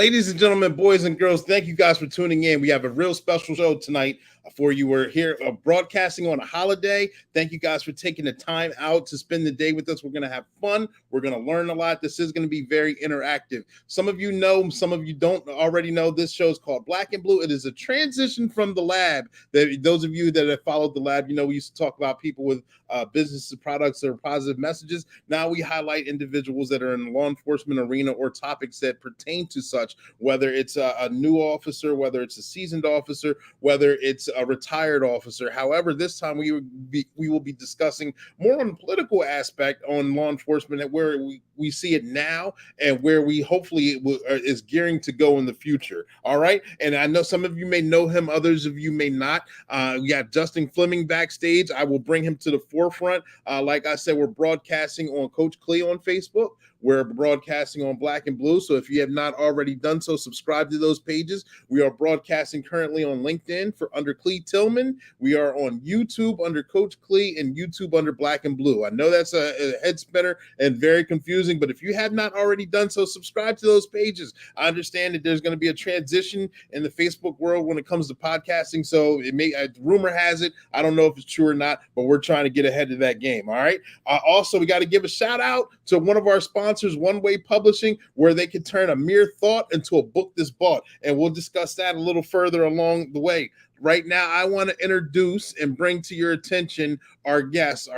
Ladies and gentlemen, boys and girls, thank you guys for tuning in. We have a real special show tonight for you. We're here broadcasting on a holiday. Thank you guys for taking the time out to spend the day with us. We're going to have fun. We're going to learn a lot. This is going to be very interactive. Some of you know, some of you don't already know, this show is called Black and Blue. It is a transition from the lab. Those of you that have followed the lab, you know, we used to talk about people with businesses, products, or positive messages. Now we highlight individuals that are in the law enforcement arena or topics that pertain to such, whether it's a new officer, whether it's a seasoned officer, whether it's a retired officer. However, this time we will be discussing more on the political aspect on law enforcement and where we see it now and where we hopefully is gearing to go in the future. All right. And I know some of you may know him, others of you may not. We got Justin Fleming backstage. I will bring him to the forefront. Like I said, we're broadcasting on Coach Clee on Facebook. We're broadcasting on Black and Blue. So if you have not already done so, subscribe to those pages. We are broadcasting currently on LinkedIn under Clee Tillman. We are on YouTube under Coach Clee and YouTube under Black and Blue. I know that's a head spinner and very confusing, but if you have not already done so, subscribe to those pages. I understand that there's going to be a transition in the Facebook world when it comes to podcasting. So it may, rumor has it, I don't know if it's true or not, but we're trying to get ahead of that game. All right. Also, we got to give a shout out to one of our sponsors, One Way Publishing, where they can turn a mere thought into a book that's bought. And we'll discuss that a little further along the way. Right now, I want to introduce and bring to your attention our guest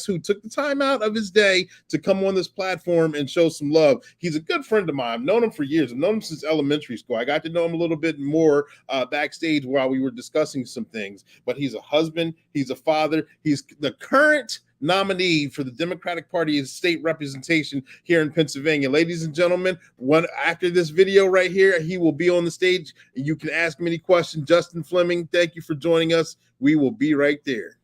who took the time out of his day to come on this platform and show some love. He's a good friend of mine. I've known him for years. I've known him since elementary school. I got to know him a little bit more backstage while we were discussing some things. But he's a husband. He's a father. He's the current nominee for the Democratic Party's state representation here in Pennsylvania. Ladies and gentlemen, after this video right here, he will be on the stage and you can ask him any question. Justin Fleming, thank you for joining us. We will be right there.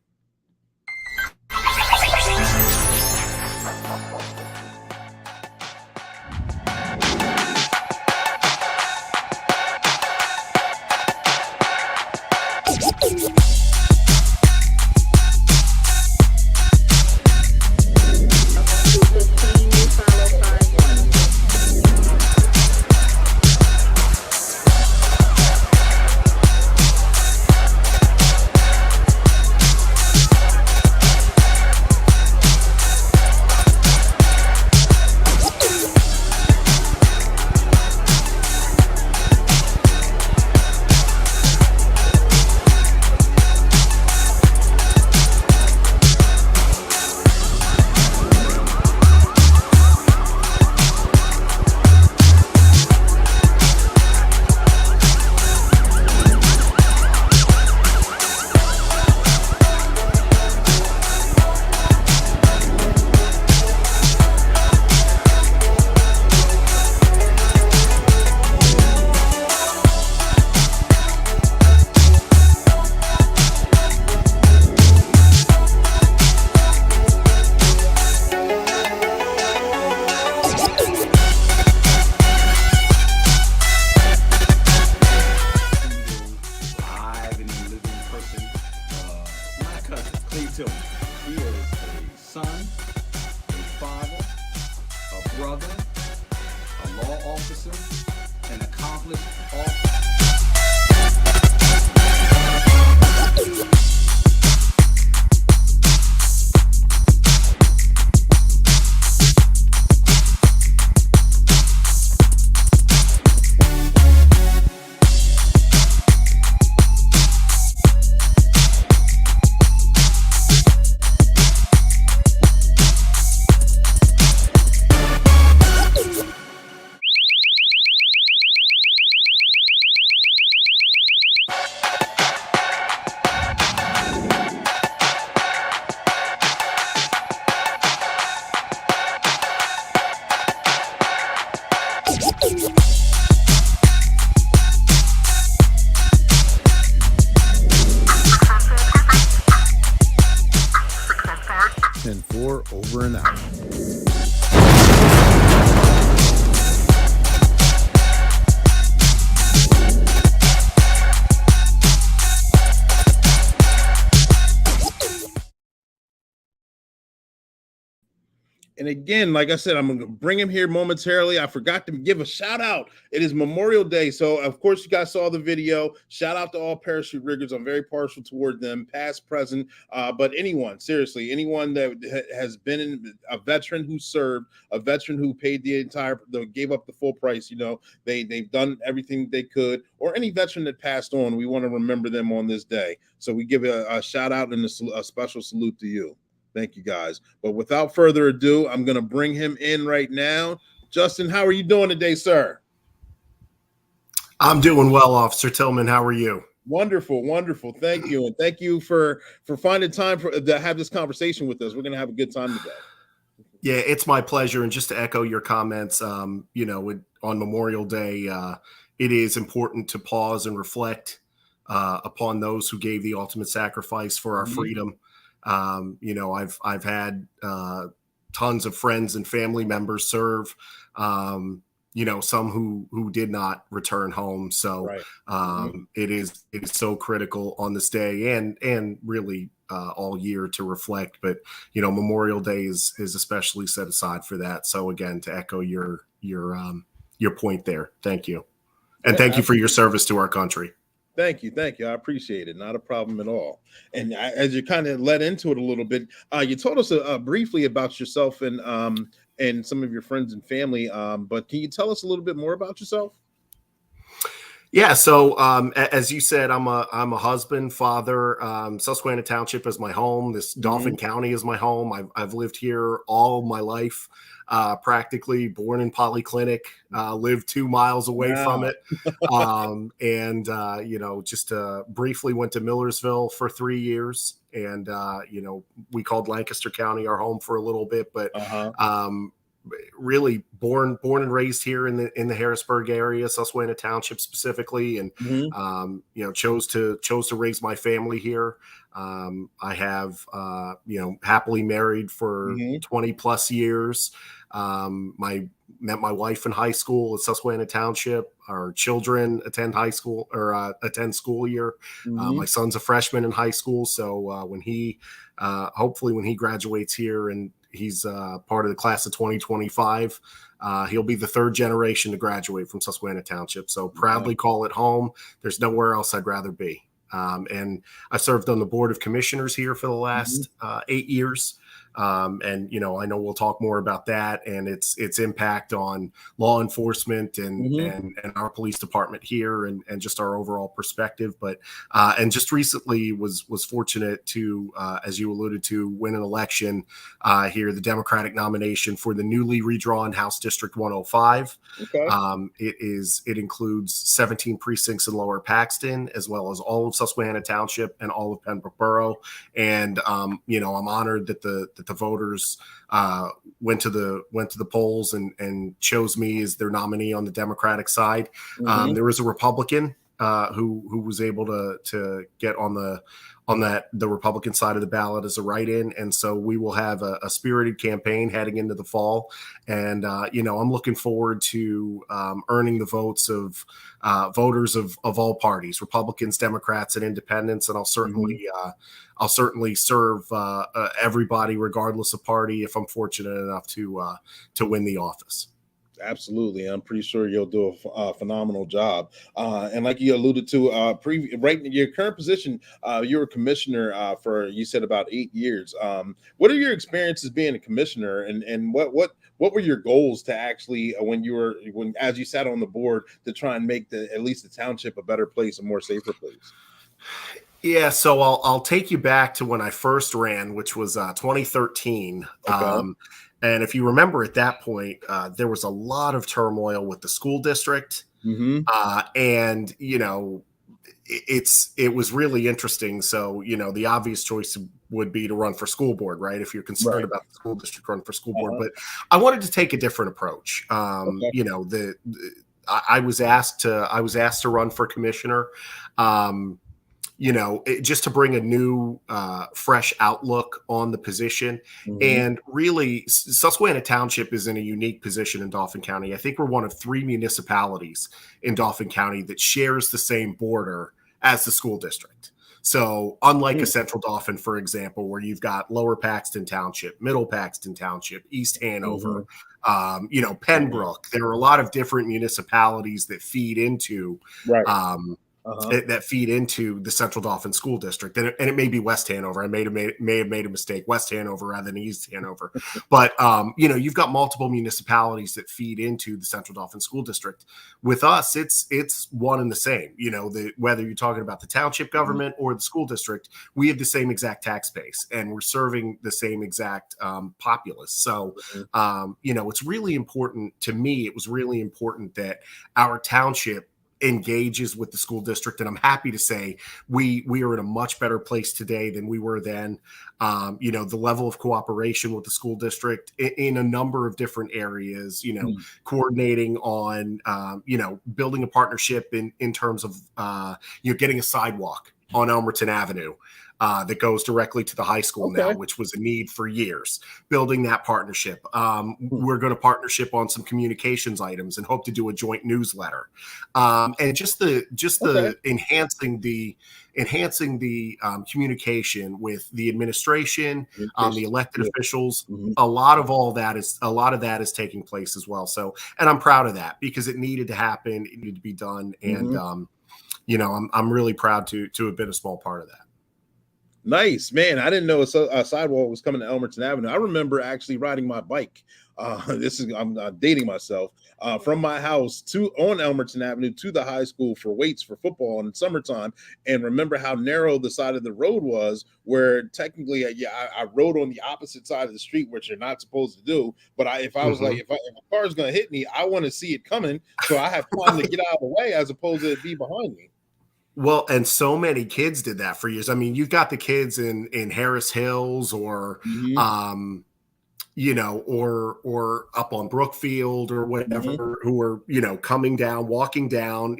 Over and out. And again, like I said, I'm going to bring him here momentarily. I forgot to give a shout out. It is Memorial Day. So, of course, you guys saw the video. Shout out to all parachute riggers. I'm very partial toward them, past, present. But anyone, seriously, anyone that has been a veteran who served, a veteran who paid gave up the full price, they've done everything they could, or any veteran that passed on, we want to remember them on this day. So we give a shout out and a special salute to you. Thank you, guys. But without further ado, I'm going to bring him in right now. Justin, how are you doing today, sir? I'm doing well, Officer Tillman. How are you? Wonderful, wonderful. Thank you. And thank you for finding time to have this conversation with us. We're going to have a good time today. Yeah, it's my pleasure. And just to echo your comments, on Memorial Day, it is important to pause and reflect upon those who gave the ultimate sacrifice for our freedom. I've had tons of friends and family members serve, some who did not return home. So it is so critical on this day and really all year to reflect. But, Memorial Day is especially set aside for that. So again, to echo your point there. Thank you. And thank you for your service to our country. Thank you. I appreciate it. Not a problem at all. And as you kind of led into it a little bit, you told us briefly about yourself and some of your friends and family. But can you tell us a little bit more about yourself? Yeah. So as you said, I'm a husband, father. Susquehanna Township is my home. This Dauphin County is my home. I've lived here all my life. Practically born in Polyclinic, lived 2 miles away from it. Just briefly went to Millersville for 3 years. And, we called Lancaster County our home for a little bit, but really born and raised here in the Harrisburg area, Susquehanna Township specifically, and chose to raise my family here. I have happily married for 20 plus years. Met my wife in high school at Susquehanna Township. Our children attend high school or attend school here. My son's a freshman in high school, so when he graduates here and he's part of the class of 2025. He'll be the third generation to graduate from Susquehanna Township. So proudly call it home. There's nowhere else I'd rather be. And I served on the Board of Commissioners here for the last 8 years. I know we'll talk more about that and its impact on law enforcement and our police department here and just our overall perspective. But and just recently was fortunate to, as you alluded to, win an election here, the Democratic nomination for the newly redrawn House District 105. Okay. It includes 17 precincts in Lower Paxton, as well as all of Susquehanna Township and all of Pembroke Borough. And I'm honored that the voters went to the polls and chose me as their nominee on the Democratic side. There was a Republican who was able to get on the Republican side of the ballot as a write-in. And so we will have a spirited campaign heading into the fall. And, I'm looking forward to earning the votes of voters of all parties, Republicans, Democrats, and independents. And I'll certainly serve everybody, regardless of party, if I'm fortunate enough to win the office. Absolutely. I'm pretty sure you'll do a phenomenal job. And like you alluded to, right in your current position, you were commissioner for, you said, about 8 years. What are your experiences being a commissioner, and what were your goals to actually, as you sat on the board, to try and make at least the township a better place, a more safer place? Yeah, so I'll take you back to when I first ran, which was 2013. Okay. And if you remember at that point, there was a lot of turmoil with the school district. And, it was really interesting. So, the obvious choice would be to run for school board, right? If you're concerned about the school district, run for school board. But I wanted to take a different approach. I was asked to run for commissioner. Just to bring a new, fresh outlook on the position. And really, Susquehanna Township is in a unique position in Dauphin County. I think we're one of 3 municipalities in Dauphin County that shares the same border as the school district. So unlike a Central Dauphin, for example, where you've got Lower Paxton Township, Middle Paxton Township, East Hanover, Pembroke, there are a lot of different municipalities that feed into that feed into the Central Dauphin School District, and it may be West Hanover. I may have made a mistake, West Hanover rather than East Hanover. But you've got multiple municipalities that feed into the Central Dauphin School District. With us, it's one and the same. Whether you're talking about the township government or the school district, we have the same exact tax base, and we're serving the same exact populace. So, it's really important to me. It was really important that our township engages with the school district, and I'm happy to say we are in a much better place today than we were then. The level of cooperation with the school district in a number of different areas, coordinating on building a partnership in terms of getting a sidewalk on Elmerton Avenue that goes directly to the high school now, which was a need for years. Building that partnership. We're going to partnership on some communications items and hope to do a joint newsletter. And just the enhancing the communication with the administration, the elected officials. A lot of that is taking place as well. So, and I'm proud of that because it needed to happen. It needed to be done. And, I'm really proud to have been a small part of that. Nice, man. I didn't know a sidewalk was coming to Elmerton Avenue. I remember actually riding my bike. I'm dating myself from my house on Elmerton Avenue to the high school for weights for football in summertime, and remember how narrow the side of the road was, where technically, I rode on the opposite side of the street, which you're not supposed to do. But if I was like, if a car is going to hit me, I want to see it coming, so I have time to get out of the way as opposed to it be behind me. Well, and so many kids did that for years. I mean, you've got the kids in Harris Hills or, or up on Brookfield or whatever, who are, coming down, walking down,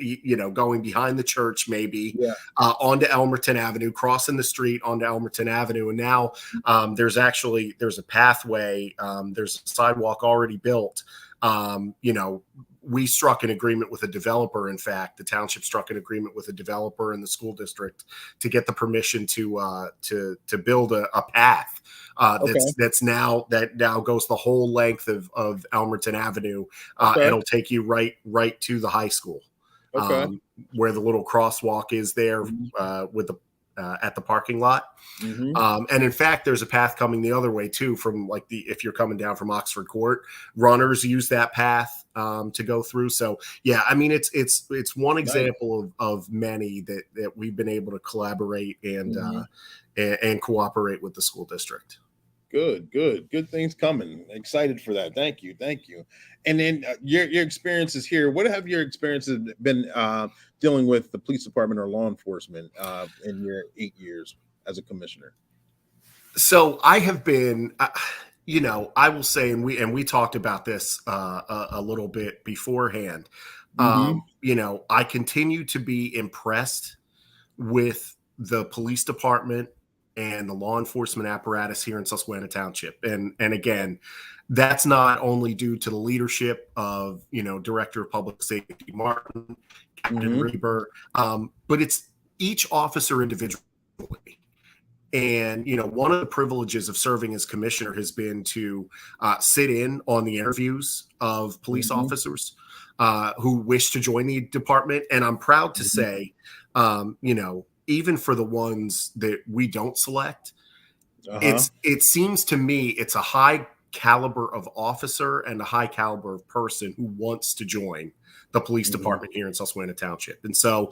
going behind the church, maybe onto Elmerton Avenue, crossing the street onto Elmerton Avenue. And now there's a pathway. There's a sidewalk already built. We struck an agreement with a developer. In fact, the township struck an agreement with a developer in the school district to get the permission to build a path that now goes the whole length of Elmerton Avenue. It'll take you right to the high school, where the little crosswalk is there with the at the parking lot. And in fact, there's a path coming the other way too, from if you're coming down from Oxford Court, runners use that path to go through. So yeah, I mean, it's one example of many that we've been able to collaborate and cooperate with the school district. Good things coming. Excited for that. Thank you. And then your experiences here. What have your experiences been dealing with the police department or law enforcement in your 8 years as a commissioner? So I have been, I will say, and we talked about this a little bit beforehand. I continue to be impressed with the police department and the law enforcement apparatus here in Susquehanna Township. And again, that's not only due to the leadership of, Director of Public Safety Martin, Captain Reber, but it's each officer individually. And, one of the privileges of serving as commissioner has been to sit in on the interviews of police officers who wish to join the department. And I'm proud to say, even for the ones that we don't select, it seems to me it's a high caliber of officer and a high caliber of person who wants to join the police department here in Susquehanna Township. And so,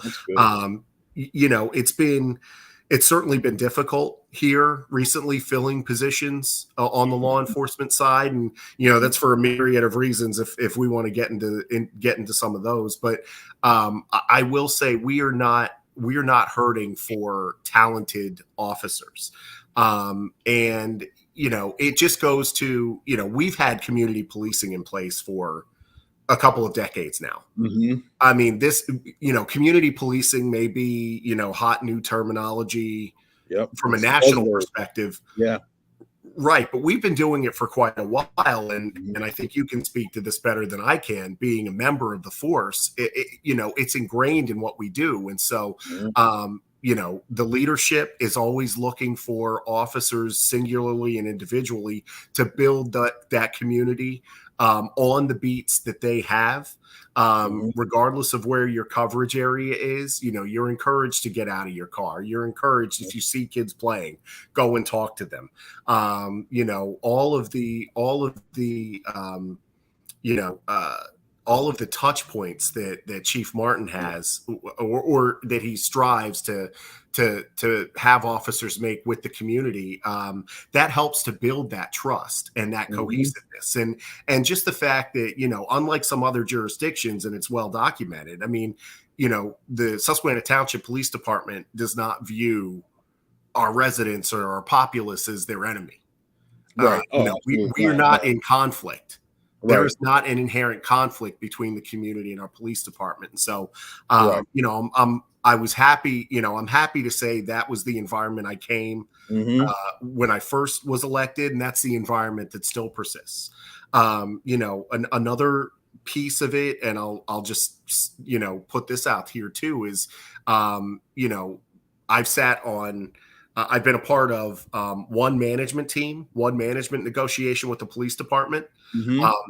it's certainly been difficult here recently filling positions on the law enforcement side. And, that's for a myriad of reasons if we want to get into some of those. But I will say we are not hurting for talented officers. And, it just goes to, we've had community policing in place for a couple of decades now. I mean, this, community policing may be, hot new terminology from a national perspective. Yeah. Right. But we've been doing it for quite a while. And I think you can speak to this better than I can, being a member of the force. It's ingrained in what we do. And so, the leadership is always looking for officers singularly and individually to build that community on the beats that they have. Regardless of where your coverage area is, you're encouraged to get out of your car. You're encouraged, if you see kids playing, go and talk to them. All of the all of the touch points that Chief Martin has, or that he strives to have officers make with the community, that helps to build that trust and that cohesiveness, and just the fact that, unlike some other jurisdictions, and it's well documented. I mean, the Susquehanna Township Police Department does not view our residents or our populace as their enemy. Right. We are not in conflict. Right. There is not an inherent conflict between the community and our police department. And so, I was happy, I'm happy to say that was the environment I came when I first was elected. And that's the environment that still persists. Another piece of it, and I'll just, put this out here too, is, I've sat on, I've been a part of one management negotiation with the police department.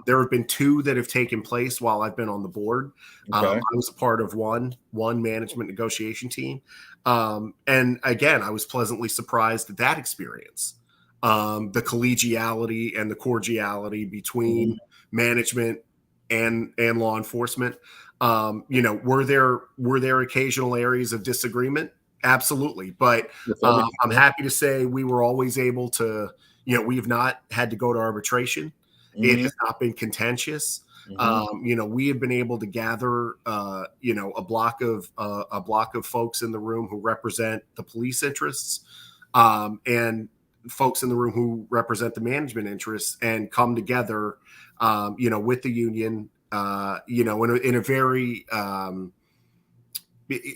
There have been two that have taken place while I've been on the board. I was a part of one management negotiation team. And again, I was pleasantly surprised at that experience. The collegiality and the cordiality between management and law enforcement. Were there occasional areas of disagreement? Absolutely. But I'm happy to say we were always able to, we have not had to go to arbitration. It has not been contentious. We have been able to gather, a block of folks in the room who represent the police interests, and folks in the room who represent the management interests, and come together, with the union, in a very,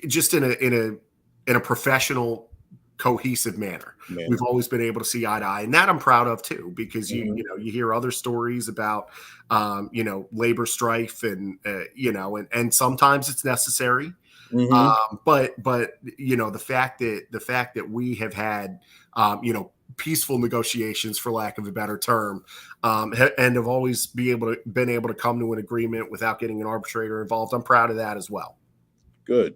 just in a professional, cohesive manner. We've always been able to see eye to eye, and that I'm proud of too, because you hear other stories about labor strife, and and sometimes it's necessary. But the fact that we have had peaceful negotiations, for lack of a better term, and have always been able to come to an agreement without getting an arbitrator involved, I'm proud of that as well. Good.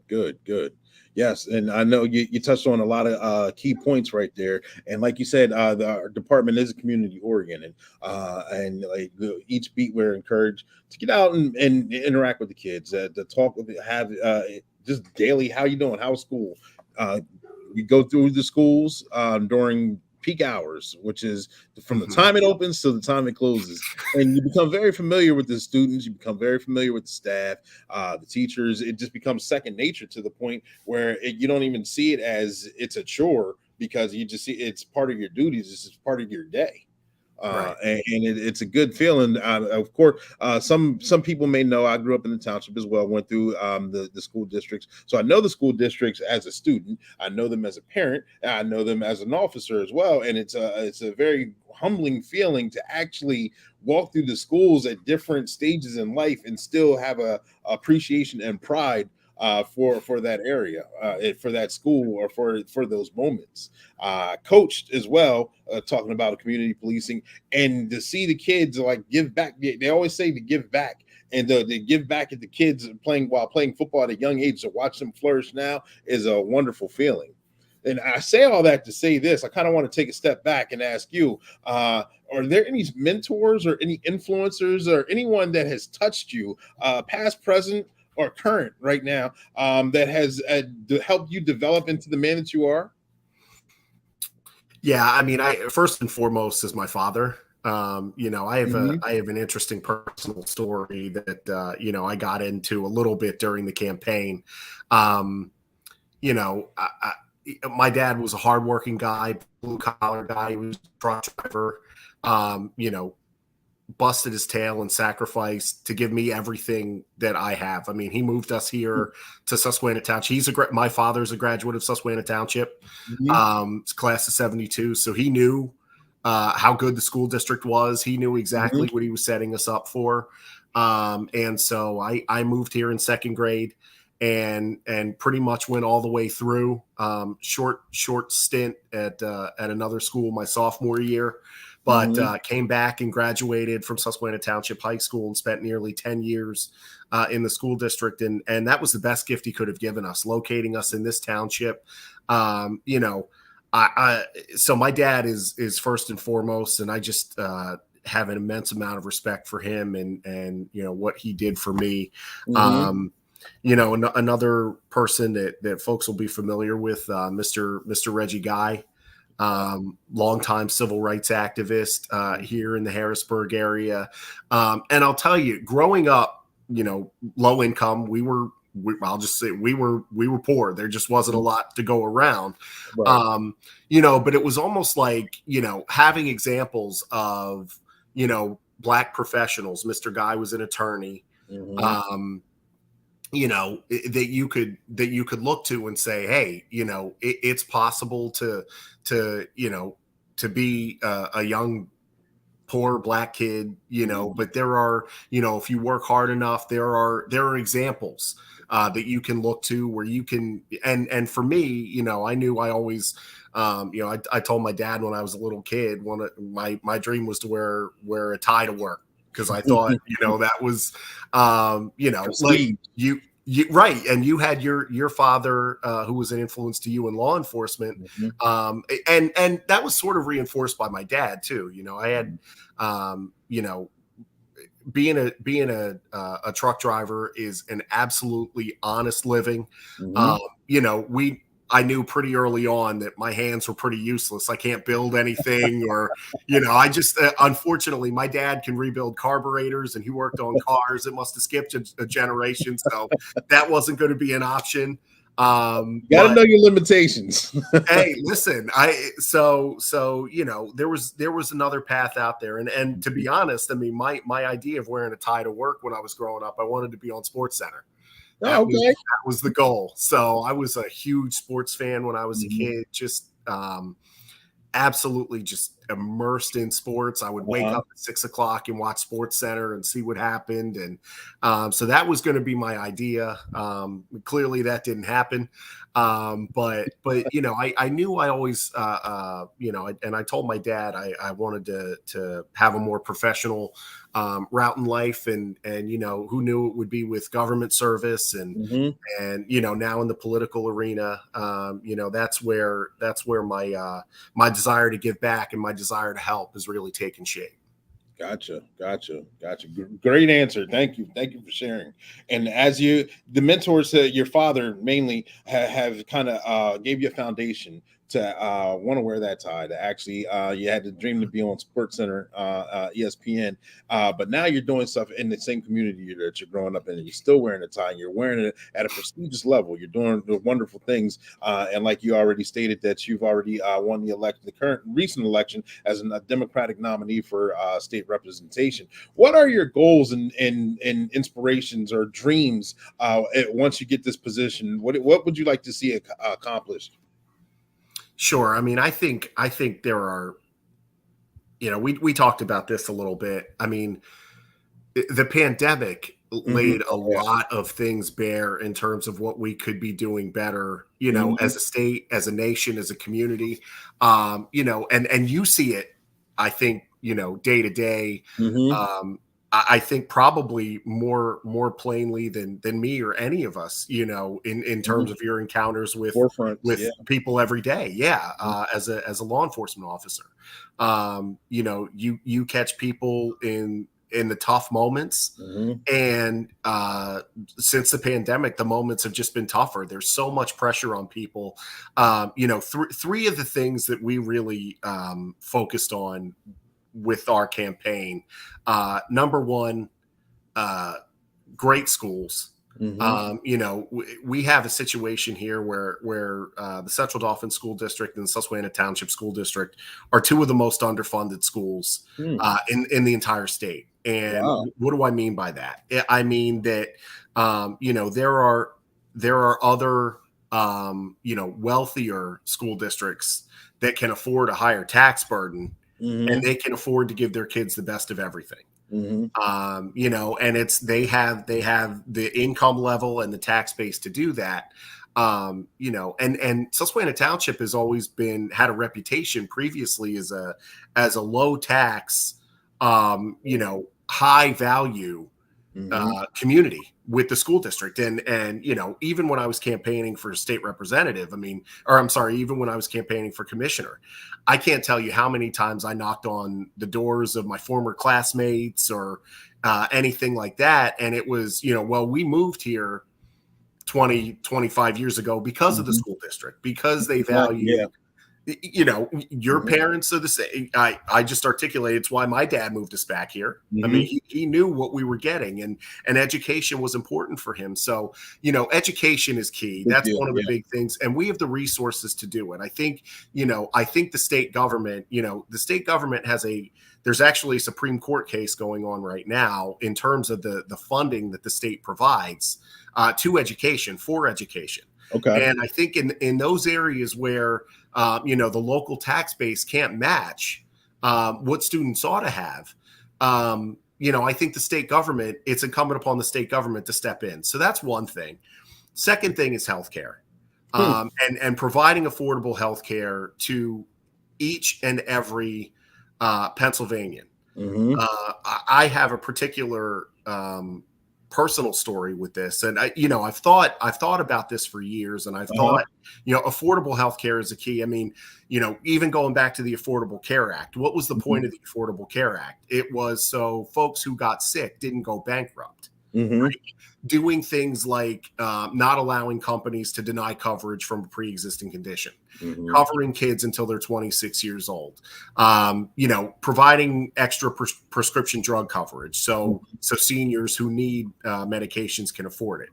Yes, and I know you touched on a lot of key points right there. And like you said, our department is community oriented, and like each beat, we're encouraged to get out and interact with the kids, to talk with, have just daily, how you doing, how's school. We go through the schools during peak hours, which is from the time it opens to the time it closes, and you become very familiar with the students, you become very familiar with the staff, the teachers. It just becomes second nature, to the point where you don't even see it as it's a chore, because you just see it's part of your duties, it's part of your day. Right. And it's a good feeling. Of course, some people may know I grew up in the township as well, went through the school districts. So I know the school districts as a student, I know them as a parent, and I know them as an officer as well. And it's a very humbling feeling to actually walk through the schools at different stages in life and still have a appreciation and pride for that area, for that school, or for those moments. Coached as well, talking about community policing, and to see the kids like give back. They always say to give back, and they give back at the kids while playing football at a young age. To watch them flourish now is a wonderful feeling. And I say all that to say this: I kind of want to take a step back and ask you, are there any mentors or any influencers or anyone that has touched you, past, present, or current right now, that has helped you develop into the man that you are? Yeah, I mean, first and foremost is my father. I have an interesting personal story that I got into a little bit during the campaign. My dad was a hardworking guy, blue collar guy. He was a truck driver. Busted his tail and sacrificed to give me everything that I have. I mean, he moved us here to Susquehanna Township. My father's a graduate of Susquehanna Township. It's class of 72. So he knew how good the school district was. He knew exactly what he was setting us up for. And so I moved here in second grade, and pretty much went all the way through. Short stint at another school my sophomore year, but came back and graduated from Susquehanna Township High School and spent nearly 10 years in the school district. And that was the best gift he could have given us, locating us in this township. You know, so my dad is first and foremost, and I just have an immense amount of respect for him and you know what he did for me. You know, another person that folks will be familiar with, Mr. Reggie Guy, longtime civil rights activist here in the Harrisburg area. And I'll tell you, growing up, you know, low income, I'll just say we were poor. There just wasn't a lot to go around. Right. You know, but it was almost like, you know, having examples of, you know, Black professionals. Mr. Guy was an attorney. You know, that you could look to and say, hey, you know, it's possible to you know, to be a young poor Black kid, you know, but there are, you know, if you work hard enough, there are examples that you can look to where you can, and for me, you know, I knew I always, you know, I told my dad when I was a little kid, my dream was to wear a tie to work, because I thought, you know, that was, you know, like you right. And you had your father, who was an influence to you in law enforcement. And that was sort of reinforced by my dad too. You know, I had, you know, being a truck driver is an absolutely honest living. You know, I knew pretty early on that my hands were pretty useless. I can't build anything, or, you know, I just, unfortunately, my dad can rebuild carburetors and he worked on cars. It must have skipped a generation. So that wasn't going to be an option. You got to know your limitations. Hey, listen, so, you know, there was another path out there. And to be honest, I mean, my idea of wearing a tie to work when I was growing up, I wanted to be on SportsCenter. That was the goal. So I was a huge sports fan when I was a kid, just absolutely just immersed in sports. I would wake up at 6 o'clock and watch SportsCenter and see what happened. And so that was going to be my idea. Clearly that didn't happen. But you know, I knew I always, you know, and I told my dad I wanted to have a more professional route in life, and you know, who knew it would be with government service, and you know, now in the political arena, you know, that's where my my desire to give back and my desire to help is really taking shape. Gotcha. Great answer. Thank you for sharing. And as the mentors, your father mainly have kind of gave you a foundation to want to wear that tie. To actually, you had the dream to be on SportsCenter, ESPN, but now you're doing stuff in the same community that you're growing up in, and you're still wearing a tie, and you're wearing it at a prestigious level. You're doing the wonderful things, and like you already stated, that you've already won the recent election as a Democratic nominee for state representation. What are your goals and inspirations or dreams once you get this position? What would you like to see accomplished? Sure. I mean, I think there are, you know, we talked about this a little bit. I mean, the pandemic laid a lot of things bare in terms of what we could be doing better, you know, as a state, as a nation, as a community, you know, and you see it, I think, you know, day to day. I think probably more plainly than me or any of us, you know, in terms of your encounters with people every day. Yeah. As a law enforcement officer, you know, you catch people in the tough moments. And since the pandemic, the moments have just been tougher. There's so much pressure on people. You know, three of the things that we really focused on with our campaign. Number one, great schools. You know, we have a situation here where the Central Dauphin School District and the Susquehanna Township School District are two of the most underfunded schools in the entire state. And what do I mean by that? I mean that you know, there are other you know, wealthier school districts that can afford a higher tax burden, and they can afford to give their kids the best of everything. You know, and they have the income level and the tax base to do that. You know, and Susquehanna Township has always had a reputation previously as a low tax, you know, high value community with the school district. And, you know, even when I was campaigning for state representative, even when I was campaigning for commissioner, I can't tell you how many times I knocked on the doors of my former classmates or anything like that. And it was, you know, well, we moved here 25 years ago because of the school district, because they value, you know, your parents are the same. I just articulated it's why my dad moved us back here. I mean, he knew what we were getting, and education was important for him. So, you know, education is key. That's one of the big things. And we have the resources to do it. I think, you know, the state government, you know, the state government there's actually a Supreme Court case going on right now in terms of the funding that the state provides to education, for education. Okay. And I think in those areas where, you know, the local tax base can't match what students ought to have, you know, I think it's incumbent upon the state government to step in. So that's one thing. Second thing is healthcare, and providing affordable healthcare to each and every Pennsylvanian. I have a particular personal story with this, and I've thought about this for years, and I've thought, you know, affordable healthcare is a key. I mean, you know, even going back to the Affordable Care Act, what was the point of the Affordable Care Act? It was so folks who got sick didn't go bankrupt. Right? Doing things like not allowing companies to deny coverage from a pre-existing condition, covering kids until they're 26 years old, you know, providing extra prescription drug coverage so seniors who need medications can afford it.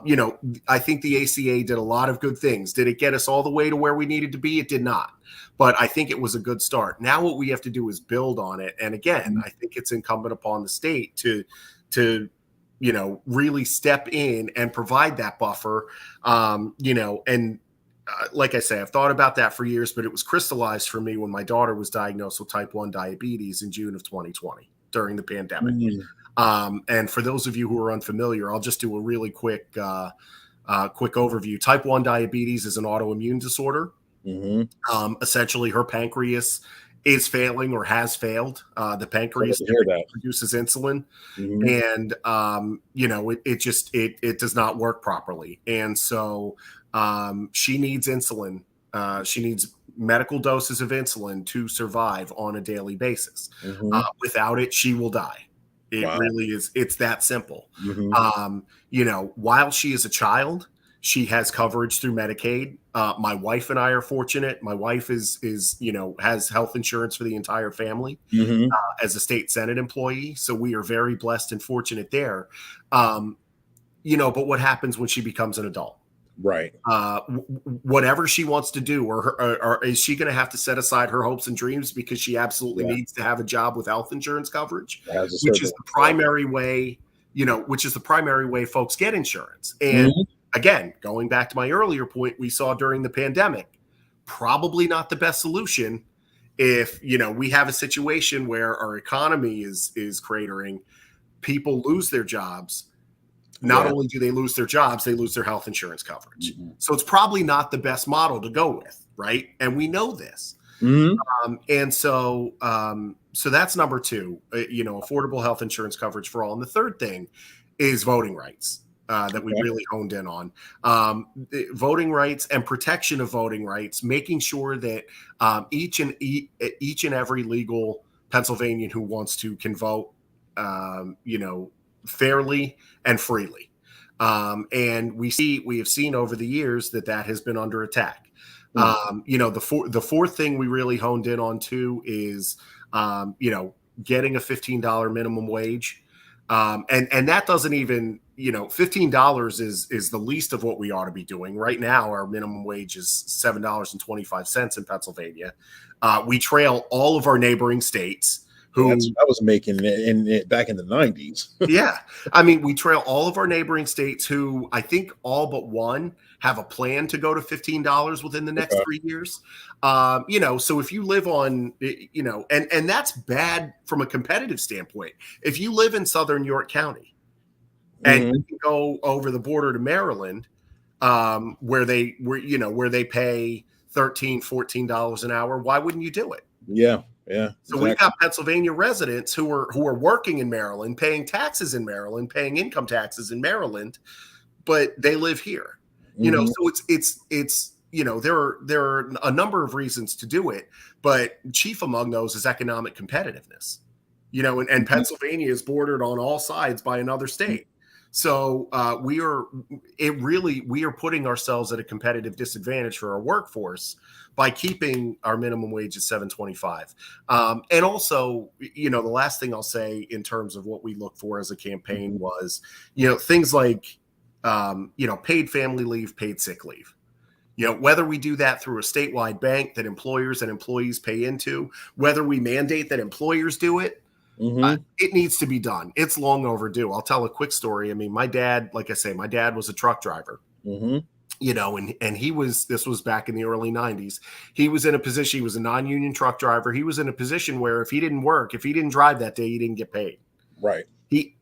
You know, I think the ACA did a lot of good things. Did it get us all the way to where we needed to be? It did not. But I think it was a good start. Now what we have to do is build on it. And again, I think it's incumbent upon the state to you know, really step in and provide that buffer, you know, and like I say, I've thought about that for years, but it was crystallized for me when my daughter was diagnosed with type 1 diabetes in June of 2020 during the pandemic. And for those of you who are unfamiliar, I'll just do a really quick overview. Type 1 diabetes is an autoimmune disorder. Essentially, her pancreas is failing or has failed. The pancreas produces insulin, and you know, it does not work properly, and so she needs insulin. She needs medical doses of insulin to survive on a daily basis. Without it, she will die. It really is. It's that simple. You know, while she is a child, she has coverage through Medicaid. My wife and I are fortunate. My wife is you know, has health insurance for the entire family as a state Senate employee. So we are very blessed and fortunate there. You know, but what happens when she becomes an adult? Right. Whatever she wants to do, or is she going to have to set aside her hopes and dreams because she absolutely needs to have a job with health insurance coverage, which is the primary way, you know, which is the primary way folks get insurance. And again, going back to my earlier point, we saw during the pandemic, probably not the best solution. If, you know, we have a situation where our economy is cratering, people lose their jobs. Not only do they lose their jobs, they lose their health insurance coverage. So it's probably not the best model to go with, right? And we know this. And so that's number two, you know, affordable health insurance coverage for all. And the third thing is voting rights. That we really honed in on. Voting rights and protection of voting rights, making sure that each and every legal Pennsylvanian who wants to can vote, you know, fairly and freely. And we have seen over the years that has been under attack. You know, the fourth thing we really honed in on too is, you know, getting a $15 minimum wage. And that doesn't even, you know, $15 is the least of what we ought to be doing. Right now, our minimum wage is $7.25 in Pennsylvania. We trail all of our neighboring states Yeah, who I was making back in the 90s. yeah. I mean, we trail all of our neighboring states who I think all but one have a plan to go to $15 within the next Okay. 3 years. So if you live on, and that's bad from a competitive standpoint. If you live in Southern York County and Mhm. you can go over the border to Maryland, where they pay $13, $14 an hour, why wouldn't you do it? Yeah, yeah, So we've exactly. got Pennsylvania residents who are working in Maryland, paying taxes in Maryland, paying income taxes in Maryland, but they live here. Mhm. So there are a number of reasons to do it, but chief among those is economic competitiveness. And Mhm. Pennsylvania is bordered on all sides by another state. So we are putting ourselves at a competitive disadvantage for our workforce by keeping our minimum wage at $7.25. And also, the last thing I'll say in terms of what we look for as a campaign was, things like, paid family leave, paid sick leave. Whether we do that through a statewide bank that employers and employees pay into, whether we mandate that employers do it, Mhm. it needs to be done. It's long overdue. I'll tell a quick story. I mean, my dad, like I say, my dad was a truck driver, Mhm. and this was back in the early 90s. He was in a position, he was a non-union truck driver. He was in a position where if he didn't drive that day, he didn't get paid. Right.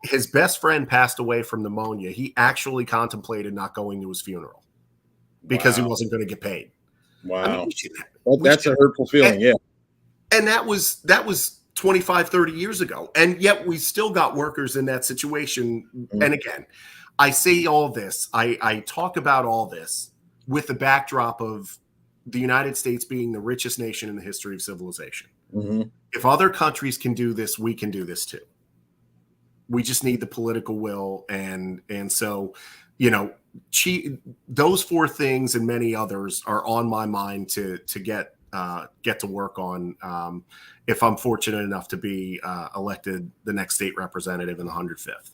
His best friend passed away from pneumonia. He actually contemplated not going to his funeral because he Wow. wasn't going to get paid. I mean, Wow. we That's should, a hurtful feeling. Yeah. and that was 25, 30 years ago. And yet we still got workers in that situation. Mhm. And again, I say all this, I talk about all this with the backdrop of the United States being the richest nation in the history of civilization. Mhm. If other countries can do this, we can do this too. We just need the political will, and so, those four things and many others are on my mind to get to work on, if I'm fortunate enough to be elected the next state representative in the 105th.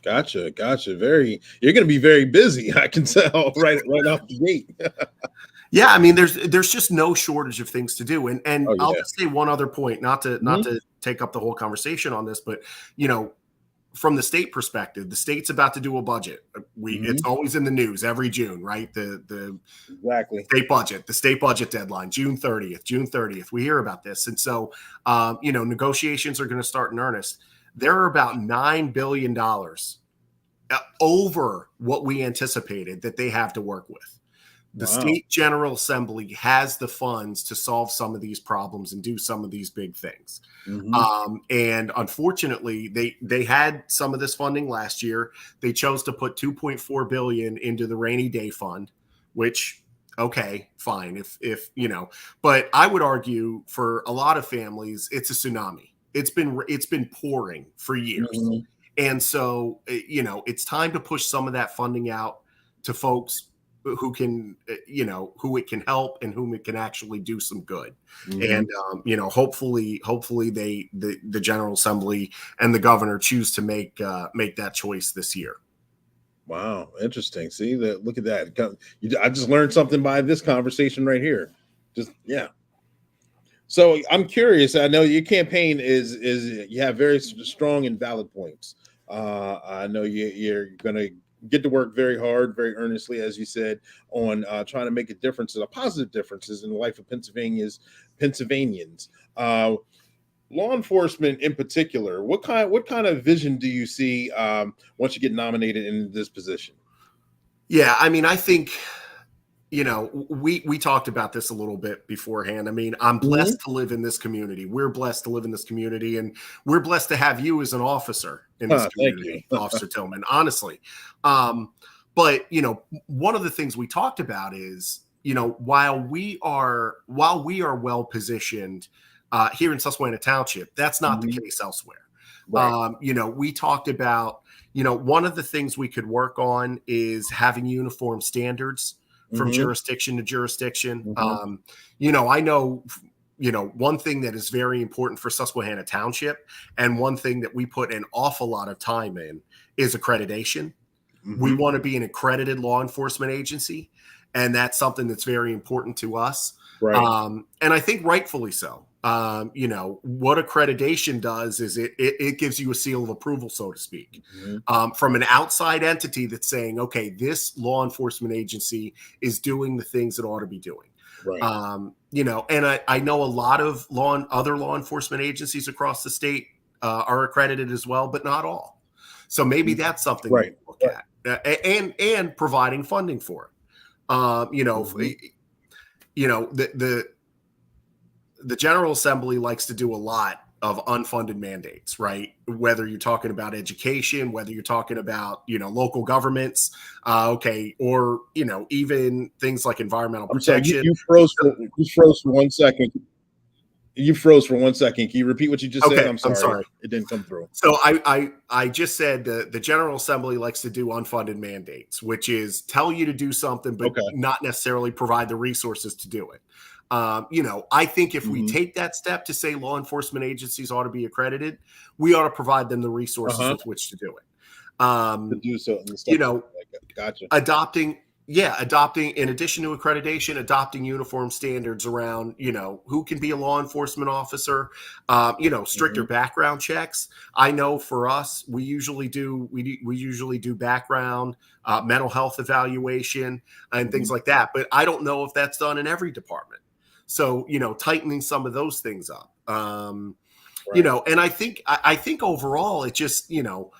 Gotcha. Gotcha. You're going to be very busy. I can tell right off the gate. Yeah, I mean, there's just no shortage of things to do, and Oh I'll yeah. just say one other point, not Mhm. to take up the whole conversation on this, but you know, from the state perspective, the state's about to do a budget. It's Mhm. always in the news every June, right? The Exactly. the state budget deadline, June 30th. June 30th. We hear about this, and so negotiations are going to start in earnest. There are about $9 billion over what we anticipated that they have to work with. The Wow. state general assembly has the funds to solve some of these problems and do some of these big things. Mhm. And unfortunately, they had some of this funding last year. They chose to put 2.4 billion into the rainy day fund, which okay, fine. If but I would argue for a lot of families, it's a tsunami. It's been pouring for years. Mhm. And so, it's time to push some of that funding out to folks who can, who it can help and whom it can actually do some good. And, Mhm. hopefully the General Assembly and the governor choose to make that choice this year. Wow, interesting. See that? Look at that. I just learned something by this conversation right here. Just yeah. So I'm curious. I know your campaign is you have very strong and valid points. I know you're going to get to work very hard, very earnestly, as you said, on trying to make a difference, a positive differences in the life of Pennsylvanians. Law enforcement, in particular, what kind of vision do you see once you get nominated in this position? Yeah, I mean, I think we talked about this a little bit beforehand. I mean, I'm Mhm. blessed to live in this community. We're blessed to live in this community, and we're blessed to have you as an officer in this Thank you. community, Officer Tillman. Honestly, um, but one of the things we talked about is, while we are well positioned here in Susquehanna Township, that's not the Mhm. case elsewhere. Right. We talked about, one of the things we could work on is having uniform standards from Mhm. jurisdiction to jurisdiction. Mhm. I know, one thing that is very important for Susquehanna Township, and one thing that we put an awful lot of time in, is accreditation. We Mhm. want to be an accredited law enforcement agency, and that's something that's very important to us. Right. And I think rightfully so. You know, what accreditation does is it gives you a seal of approval, so to speak, from an outside entity that's saying, okay, this law enforcement agency is doing the things it ought to be doing. Right. You know, and I know a lot of other law enforcement agencies across the state are accredited as well, but not all. So maybe that's something Right. to look at, and providing funding for it. You know, the General Assembly likes to do a lot of unfunded mandates, right? Whether you're talking about education, whether you're talking about, you know, local governments, or, you know, even things like environmental I'm sorry, protection. you froze for 1 second. You froze for 1 second. Can you repeat what you just said? Okay, I'm I'm sorry. sorry. It didn't come through. So I just said the General Assembly likes to do unfunded mandates, which is tell you to do something, but not necessarily provide the resources to do it. You know, I think if we take that step to say law enforcement agencies ought to be accredited, we ought to provide them the resources with which to do it. To do so, you know, gotcha. Adopting in addition to accreditation, adopting uniform standards around, you know, who can be a law enforcement officer, you know, stricter background checks. I know for us, we usually do background, mental health evaluation and things like that. But I don't know if that's done in every department. So, you know, tightening some of those things up, you know, and I think overall it just, you know,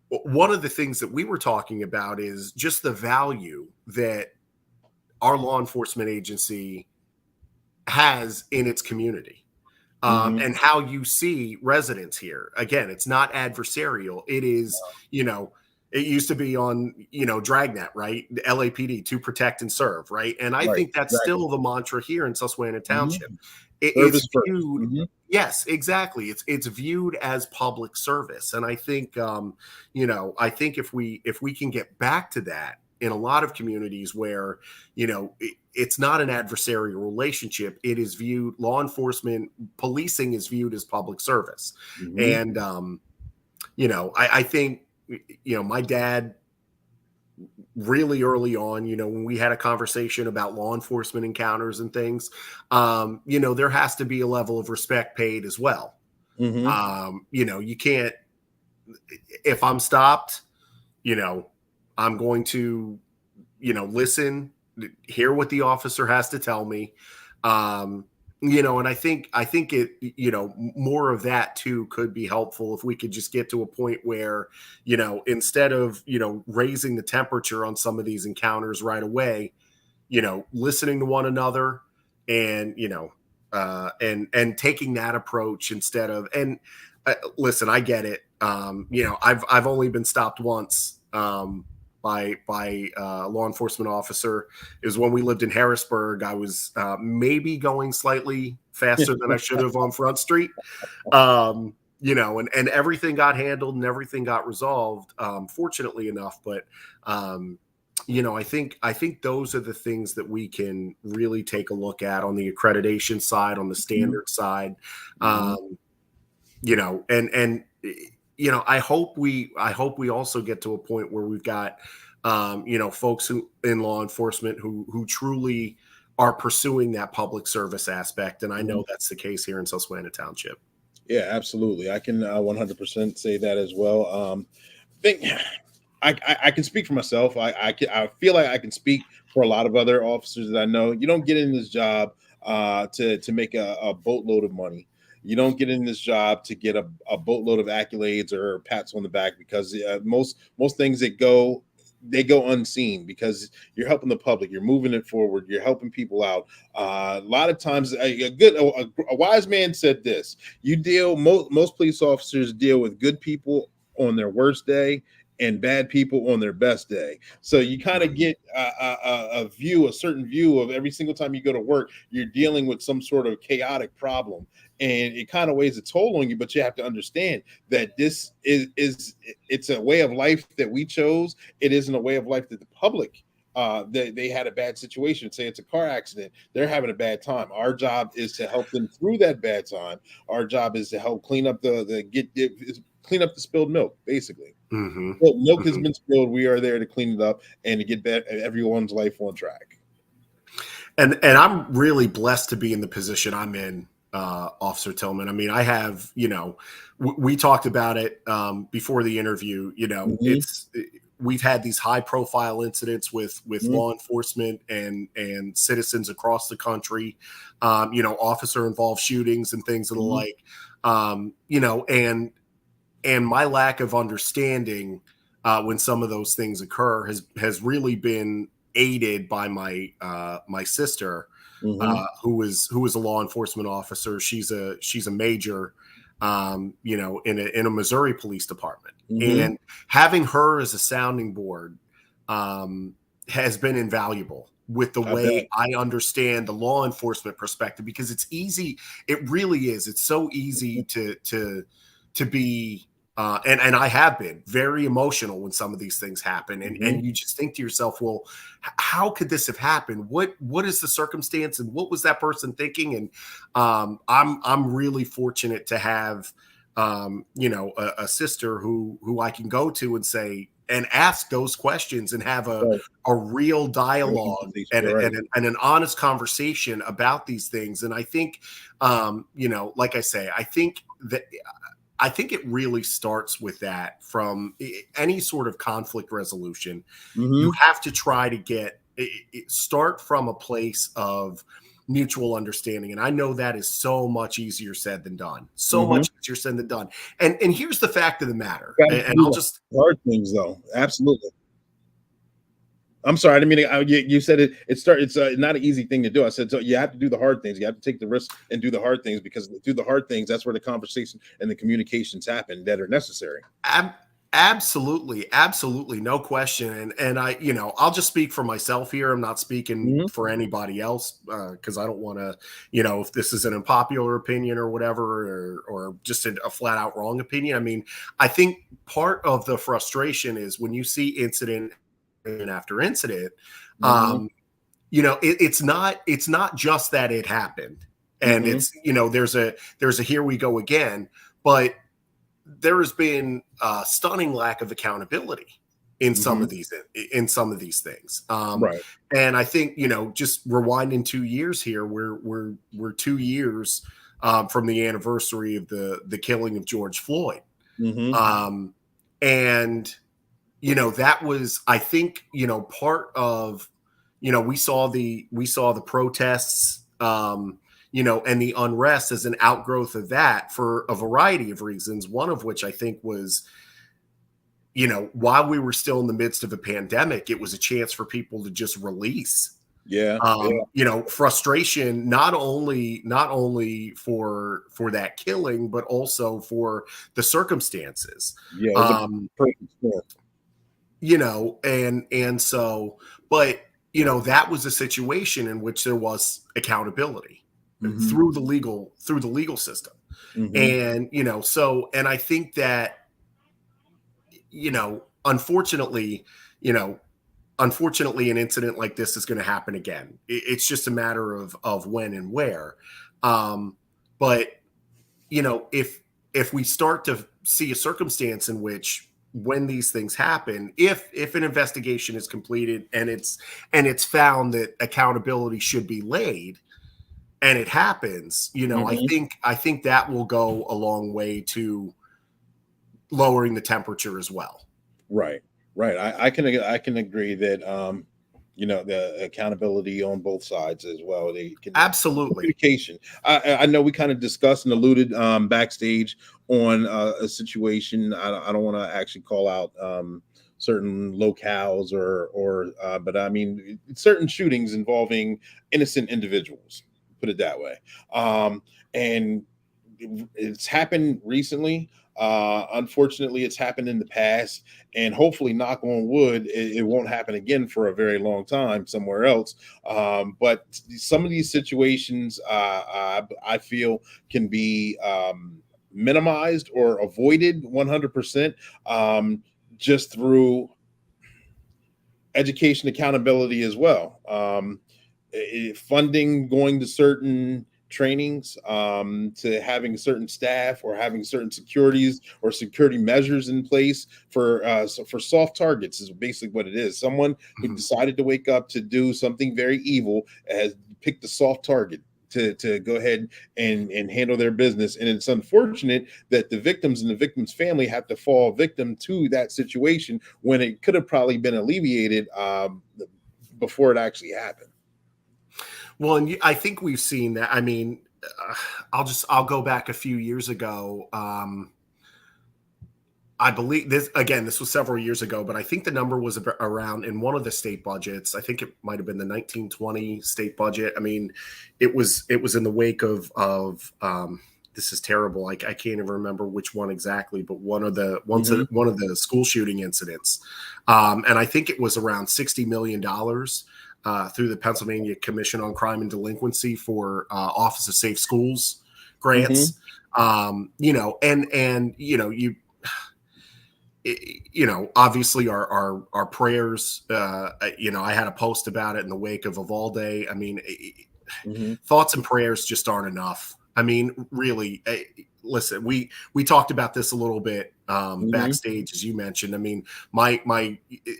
one of the things that we were talking about is just the value that our law enforcement agency has in its community, and how you see residents here. Again, it's not adversarial. It is, you know, it used to be on, you know, Dragnet, right? The LAPD, to protect and serve, right? And I think that's still the mantra here in Susquehanna Township. It's viewed, yes, exactly. It's viewed as public service, and I think, you know, I think if we can get back to that in a lot of communities where, you know, it's not an adversarial relationship, it is viewed, law enforcement policing is viewed as public service, and you know, I think, you know, my dad really early on, you know, when we had a conversation about law enforcement encounters and things, you know, there has to be a level of respect paid as well. You know, you can't, if I'm stopped, you know, I'm going to, you know, listen, hear what the officer has to tell me. You know, and I think it, you know, more of that too could be helpful if we could just get to a point where, you know, instead of, you know, raising the temperature on some of these encounters right away, you know, listening to one another and, you know, and taking that approach instead of, and listen, I get it. You know, I've only been stopped once, by a law enforcement officer. It was when we lived in Harrisburg. I was maybe going slightly faster than I should have on Front Street. You know, and everything got handled and everything got resolved, fortunately enough. But you know, I think those are the things that we can really take a look at on the accreditation side, on the standard side. You know, and you know, I hope we also get to a point where we've got, you know, folks who in law enforcement who truly are pursuing that public service aspect. And I know that's the case here in Susquehanna Township. Yeah, absolutely. I can 100% say that as well. I can speak for myself. I feel like I can speak for a lot of other officers that I know. You don't get in this job to make a boatload of money. You don't get in this job to get a boatload of accolades or pats on the back, because most things that go unseen, because you're helping the public, you're moving it forward, you're helping people out. A lot of times, a wise man said this: most police officers deal with good people on their worst day and bad people on their best day. So you kind of get a certain view of every single time you go to work, you're dealing with some sort of chaotic problem, and it kind of weighs a toll on you. But you have to understand that this is it's a way of life that we chose. It isn't a way of life that the public they had a bad situation. Say it's a car accident, they're having a bad time. Our job is to help them through that bad time. Our job is to help clean up clean up the spilled milk, basically. Well, milk has been spilled. We are there to clean it up and to get everyone's life on track. And I'm really blessed to be in the position I'm in, Officer Tillman. I mean, I have, we talked about it before the interview. Mhm. We've had these high profile incidents with Mhm. law enforcement and citizens across the country. Officer involved shootings and things of the Mhm. like. And my lack of understanding when some of those things occur has really been aided by my sister, Mhm. who is a law enforcement officer. She's a major, in a Missouri police department, Mhm. and having her as a sounding board um, has been invaluable with the I bet. way I understand the law enforcement perspective, because it's easy. It really is. It's so easy to be and I have been very emotional when some of these things happen, and Mhm. you just think to yourself, well, how could this have happened? What is the circumstance, and what was that person thinking? And I'm really fortunate to have a sister who I can go to and say and ask those questions and have Right. a real Real dialogue conversation. and, You're right. an honest conversation about these things. And I think, like I say, I think it really starts with that. From any sort of conflict resolution, you Mhm. have to try to start from a place of mutual understanding. And I know that is so much easier said than done. So Mhm. much easier said than done. And here's the fact of the matter. Gotta And do I'll the just hard things though. Absolutely. I'm sorry, I didn't mean to, you said it's not an easy thing to do. I said so you have to do the hard things. You have to take the risk and do the hard things, because through the hard things, that's where the conversation and the communications happen that are necessary. Ab- Absolutely, absolutely, no question. And I, I'll just speak for myself here. I'm not speaking Mhm. for anybody else, because I don't want to, if this is an unpopular opinion or whatever, or just a flat out wrong opinion. I mean, I think part of the frustration is when you see incident after incident. Mhm. Um, it's not just that it happened, and Mhm. it's there's a here we go again, but there has been a stunning lack of accountability in some Mhm. of these things. Right. And I think, just rewinding 2 years here, we're 2 years from the anniversary of the killing of George Floyd. Mhm. Um, and that was, I think, part of, we saw the protests, and the unrest as an outgrowth of that for a variety of reasons. One of which I think was, while we were still in the midst of a pandemic, it was a chance for people to just release Yeah. Yeah. frustration, not only for that killing, but also for the circumstances. Yeah. It was a um perfect storm. and so, but that was a situation in which there was accountability Mhm. through the legal system. Mhm. And so, and I think that, unfortunately, you know an incident like this is going to happen again. It's just a matter of when and where. But if we start to see a circumstance in which, when these things happen, if an investigation is completed and it's found that accountability should be laid, and it happens, I Mhm. think I think that will go a long way to lowering the temperature as well. Right. Right. I can agree that the accountability on both sides as well. They can Absolutely. communication. I know we kind of discussed and alluded backstage on a situation. I don't want to actually call out certain locales or but I mean certain shootings involving innocent individuals. Put it that way. And it's happened recently. Unfortunately, it's happened in the past, and hopefully, knock on wood, it won't happen again for a very long time somewhere else. But some of these situations, I feel, can be minimized or avoided 100%, just through education accountability as well. Funding going to certain trainings, to having certain staff or having certain securities or security measures in place for soft targets is basically what it is. Someone who Mhm. decided to wake up to do something very evil has picked a soft target to go ahead and handle their business. And it's unfortunate that the victims and the victim's family have to fall victim to that situation when it could have probably been alleviated before it actually happened. Well, and I think we've seen that. I mean, I'll go back a few years ago. I believe this again. This was several years ago, but I think the number was around in one of the state budgets. I think it might have been the 1920 state budget. I mean, it was in the wake of this is terrible. I can't even remember which one exactly, but one of the one of the school shooting incidents, and I think it was around $60 million through the Pennsylvania Commission on Crime and Delinquency for Office of Safe Schools grants. You know, and obviously our prayers, I had a post about it in the wake of Uvalde. I mean, thoughts and prayers just aren't enough. I mean, really, listen, we talked about this a little bit backstage, as you mentioned. I mean,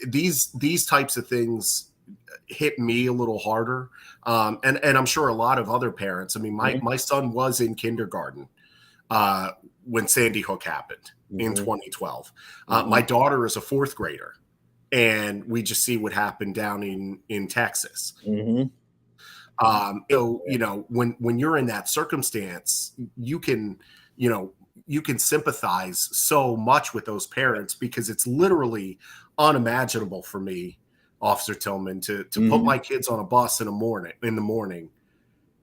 these types of things hit me a little harder. And I'm sure a lot of other parents. I mean, my son was in kindergarten when Sandy Hook happened in 2012. My daughter is a fourth grader, and we just see what happened down in Texas. So, when you're in that circumstance, you can sympathize so much with those parents, because it's literally unimaginable for me, Officer Tillman, to put my kids on a bus in the morning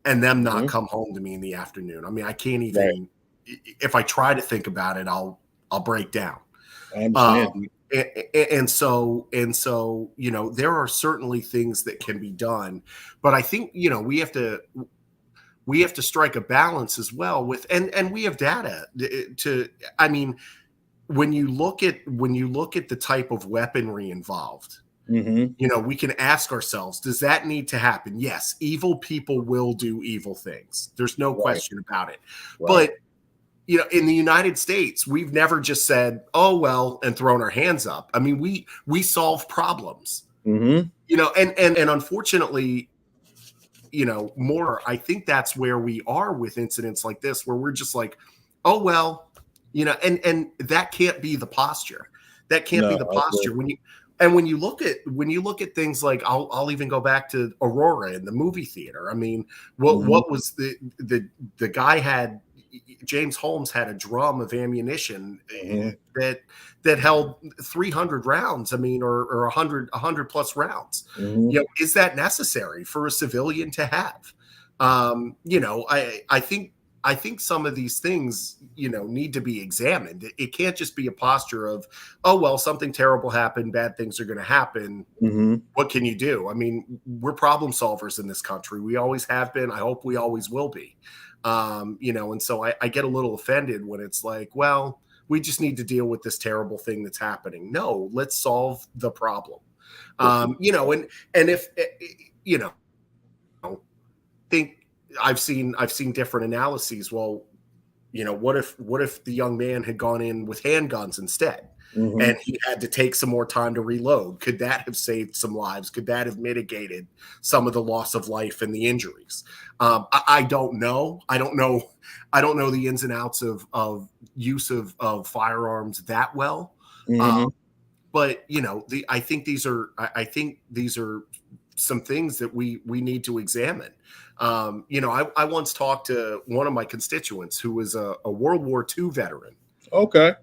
and them not come home to me in the afternoon. I mean, I can't even, if I try to think about it, I'll break down. I understand. And so, there are certainly things that can be done, but I think, we have to strike a balance as well with, and we have data I mean, when you look at the type of weaponry involved, we can ask ourselves, does that need to happen? Yes. Evil people will do evil things. There's no question about it. But in the United States, we've never just said, "Oh well," and thrown our hands up. I mean, we solve problems, and unfortunately, more. I think that's where we are with incidents like this, where we're just like, "Oh well," and that can't be the posture. That can't be the posture when you look at things like, I'll even go back to Aurora in the movie theater. I mean, what was the guy had. James Holmes had a drum of ammunition that held 300 rounds. I mean, or 100 plus rounds. Is that necessary for a civilian to have? I think some of these things, need to be examined. It can't just be a posture of, oh, well, something terrible happened, bad things are going to happen. What can you do? I mean, we're problem solvers in this country. We always have been. I hope we always will be. And so I get a little offended when it's like, well, we just need to deal with this terrible thing that's happening. No, let's solve the problem. And if, think I've seen different analyses. Well, what if the young man had gone in with handguns instead? And he had to take some more time to reload? Could that have saved some lives? Could that have mitigated some of the loss of life and the injuries? I don't know. I don't know the ins and outs of use of firearms that well. But I think these are some things that we need to examine. I once talked to one of my constituents who was a World War II veteran. Okay.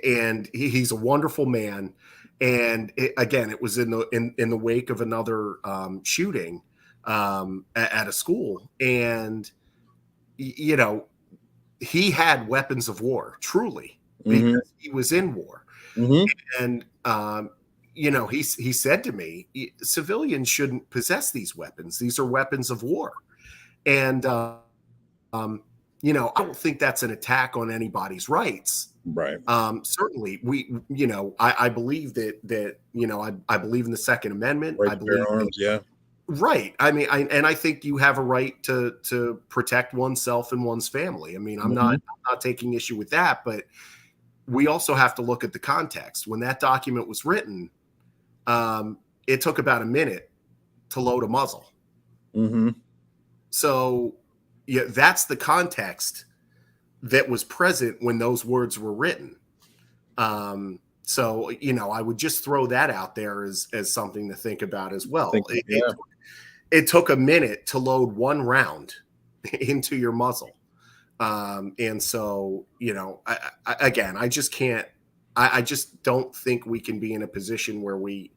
And he's a wonderful man. And it was in the wake of another shooting at a school, and he had weapons of war, truly, because he was in war. And he said to me, civilians shouldn't possess these weapons. These are weapons of war. And I don't think that's an attack on anybody's rights. Right. Certainly, I believe that I believe in the Second Amendment. Right, I believe arms, Right. I mean, I think you have a right to protect oneself and one's family. I mean, I'm not taking issue with that, but we also have to look at the context. When that document was written, it took about a minute to load a muzzle. Mm-hmm. So, yeah, that's the context that was present when those words were written. So, I would just throw that out there as something to think about as well. It took a minute to load one round into your muzzle. And so, again, I just can't, I just don't think we can be in a position where we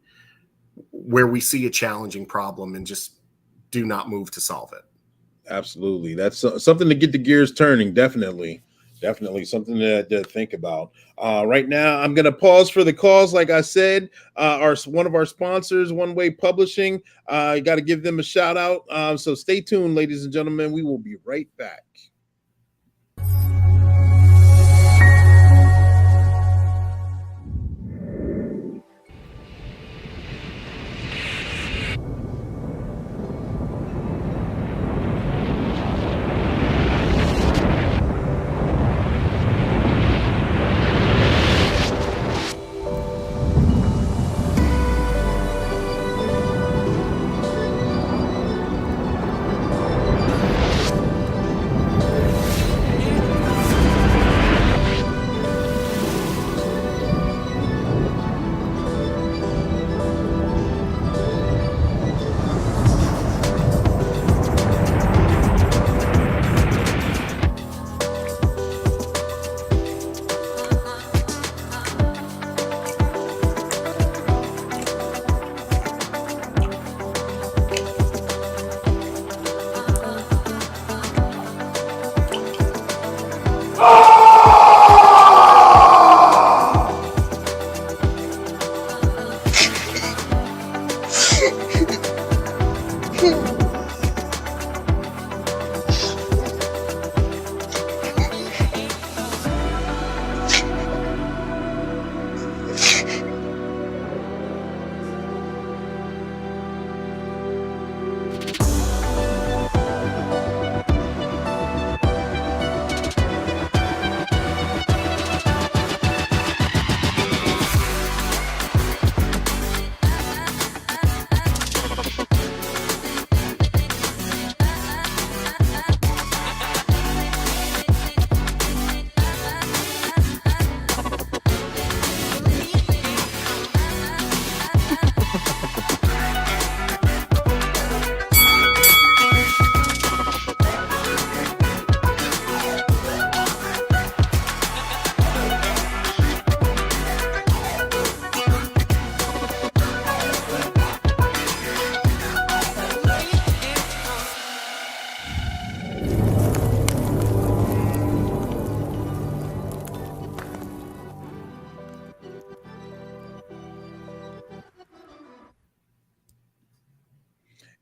see a challenging problem and just do not move to solve it. Absolutely. That's something to get the gears turning. Definitely something to think about. Right now, I'm going to pause for the calls. Like I said, one of our sponsors, One Way Publishing, you got to give them a shout out. So stay tuned, ladies and gentlemen. We will be right back.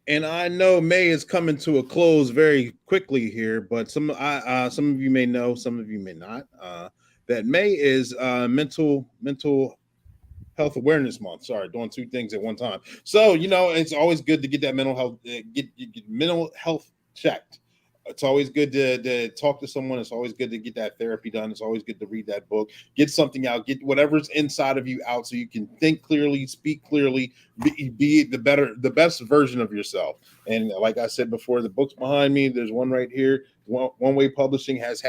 And I know May is coming to a close very quickly here, but some of you may know, some of you may not, that May is mental health awareness month. Sorry, doing two things at one time. So it's always good to get that mental health get mental health checked. It's always good to talk to someone. It's always good to get that therapy done. It's always good to read that book, get something out, get whatever's inside of you out, so you can think clearly, speak clearly, be the best version of yourself. And like I said before, the book's behind me. There's one right here. One Way Publishing has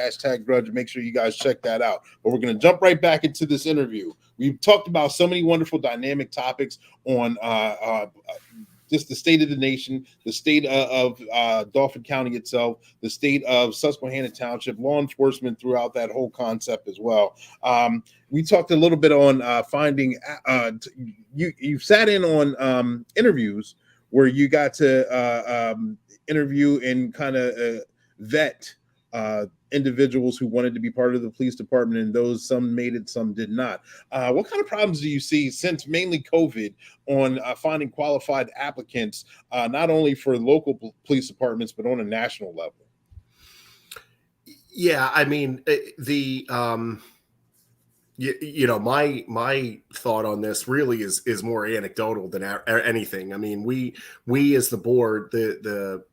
#grudge. Make sure you guys check that out. But we're going to jump right back into this interview. We've talked about so many wonderful dynamic topics on just the state of the nation, the state of Dauphin County itself, the state of Susquehanna Township, law enforcement throughout that whole concept as well. We talked a little bit on finding. You sat in on interviews where you got to interview and kind of vet individuals who wanted to be part of the police department, and those, some made it, some did not. What kind of problems do you see, since mainly COVID, on finding qualified applicants, not only for local police departments, but on a national level? Yeah, I mean, My thought on this really is more anecdotal than anything. I mean, we as the board, the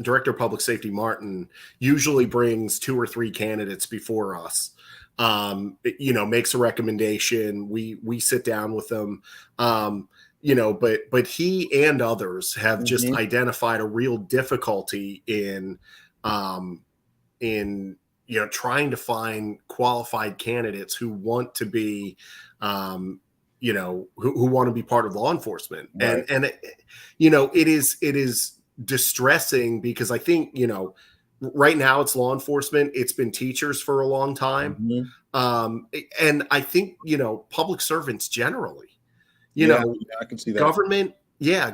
director of public safety, Martin, usually brings 2 or 3 candidates before us. Makes a recommendation. We sit down with them. But he and others have just identified a real difficulty um, in trying to find qualified candidates who want to be who want to be part of law enforcement. Right. And it is distressing because I think right now it's law enforcement, it's been teachers for a long time. And I think public servants generally, Yeah, I can see that.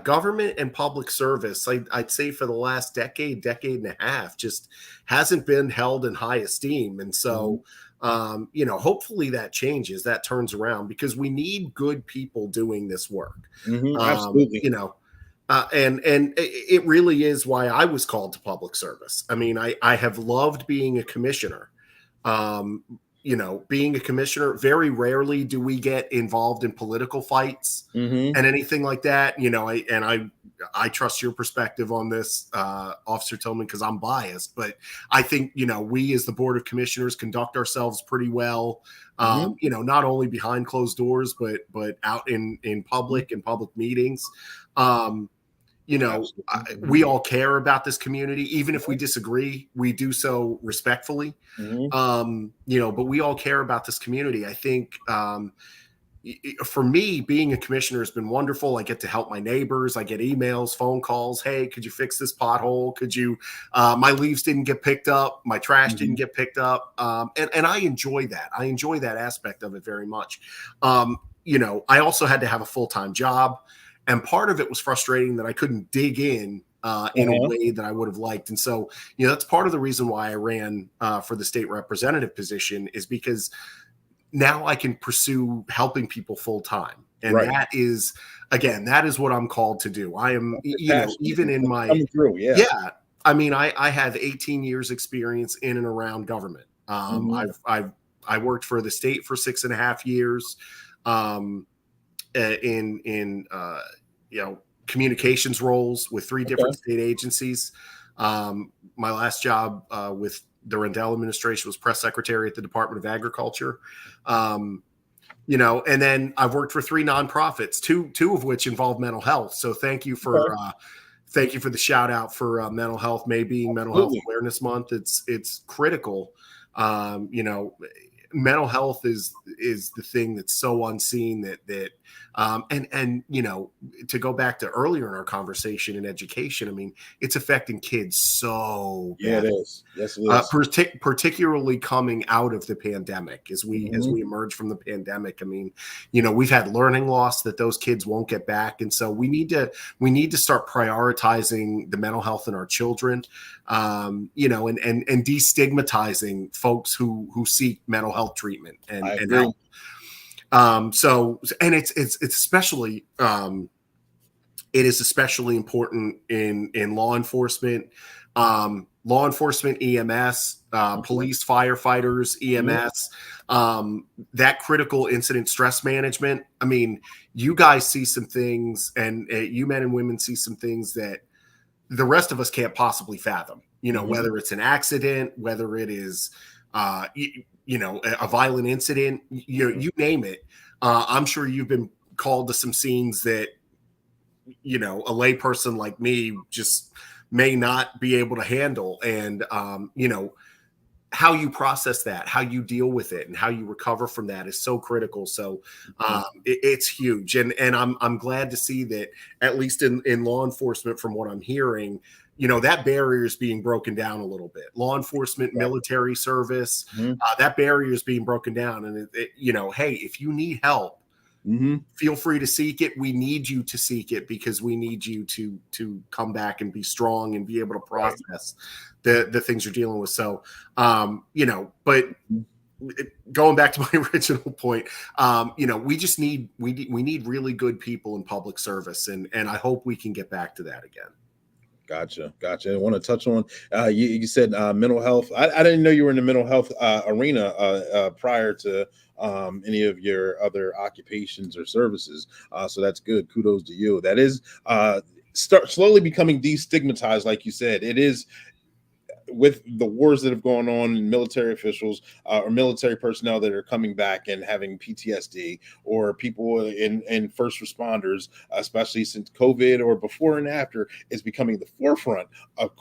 Government and public service, I'd say for the last decade and a half, just hasn't been held in high esteem. And so, hopefully that changes, that turns around, because we need good people doing this work. Absolutely. And it really is why I was called to public service. I mean, I have loved being a commissioner. Being a commissioner, very rarely do we get involved in political fights and anything like that. I trust your perspective on this, Officer Tillman, because I'm biased, but I think, we as the Board of Commissioners conduct ourselves pretty well, not only behind closed doors, but out in public meetings. We all care about this community. Even if we disagree, we do so respectfully. But we all care about this community. I think for me, being a commissioner has been wonderful. I get to help my neighbors. I get emails, phone calls. Hey, could you fix this pothole? Could you, my leaves didn't get picked up. My trash didn't get picked up. And I enjoy that. I enjoy that aspect of it very much. I also had to have a full-time job. And part of it was frustrating that I couldn't dig in a way that I would have liked. And so, that's part of the reason why I ran for the state representative position, is because now I can pursue helping people full time. And that is what I'm called to do. I am, even in my, I mean, I have 18 years experience in and around government. I worked for the state for 6.5 years. In communications roles with 3 different state agencies. My last job with the Rendell administration was press secretary at the Department of Agriculture. And then I've worked for 3 nonprofits, two of which involve mental health. So thank you for the shout out for mental health. May being Mental Health Awareness Month. It's critical. Mental health is the thing that's so unseen that to go back to earlier in our conversation in education, I mean, it's affecting kids so bad. Yeah, it is. Yes, it is. Particularly coming out of the pandemic, as we emerge from the pandemic. I mean, we've had learning loss that those kids won't get back, and so we need to start prioritizing the mental health in our children, and destigmatizing folks who seek mental health treatment and help. It's especially it is especially important in law enforcement, EMS, police, firefighters, EMS, that critical incident stress management. I mean, you guys see some things, and you men and women see some things that the rest of us can't possibly fathom. Whether it's an accident, whether it is a violent incident, you name it. I'm sure you've been called to some scenes that, a layperson like me just may not be able to handle. And, how you process that, how you deal with it, and how you recover from that is so critical. So it's huge. And I'm glad to see that, at least in law enforcement, from what I'm hearing, that barrier is being broken down a little bit. Law enforcement, military service, that barrier is being broken down. And hey, if you need help, feel free to seek it. We need you to seek it, because we need you to come back and be strong and be able to process the things you're dealing with. So, but going back to my original point, we need really good people in public service, and I hope we can get back to that again. Gotcha. I want to touch on you said mental health. I didn't know you were in the mental health arena prior to any of your other occupations or services. So that's good. Kudos to you. That is start slowly becoming destigmatized, like you said. It is with the wars that have gone on, and military officials or military personnel that are coming back and having PTSD, or people in first responders, especially since COVID or before and after, is becoming the forefront of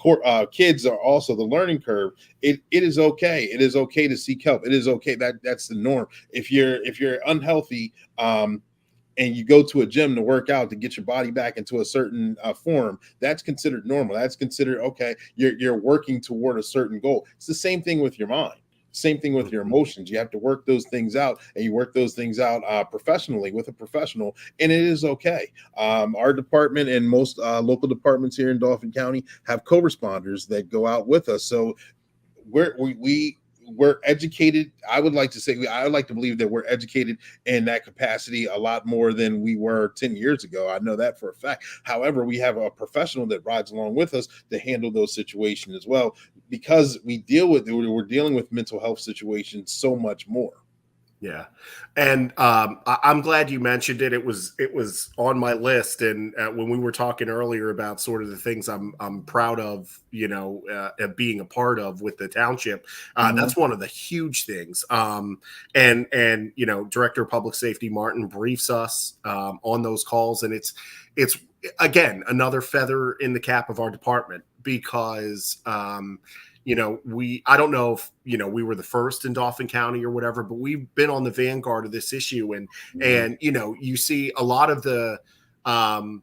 kids are also the learning curve. It is okay. It is okay to seek help. It is okay. That's the norm. If you're unhealthy, and you go to a gym to work out to get your body back into a certain form, that's considered normal. That's considered okay. You're working toward a certain goal. It's the same thing with your mind. Same thing with your Mhm. emotions. You have to work those things out, and you work those things out professionally with a professional, and it is okay. Our department and most local departments here in Dauphin County have co-responders that go out with us. So we're educated. I would like to believe that we're educated in that capacity a lot more than we were 10 years ago. I know that for a fact. However, we have a professional that rides along with us to handle those situations as well, because we're dealing with mental health situations so much more. Yeah, and I'm glad you mentioned it. It was on my list, and when we were talking earlier about sort of the things I'm proud of, being a part of with the township, Mhm. that's one of the huge things. And Director of Public Safety Martin briefs us on those calls, and it's again another feather in the cap of our department because. I don't know if we were the first in Dauphin County or whatever, but we've been on the vanguard of this issue, and Mhm. and you see a lot of the um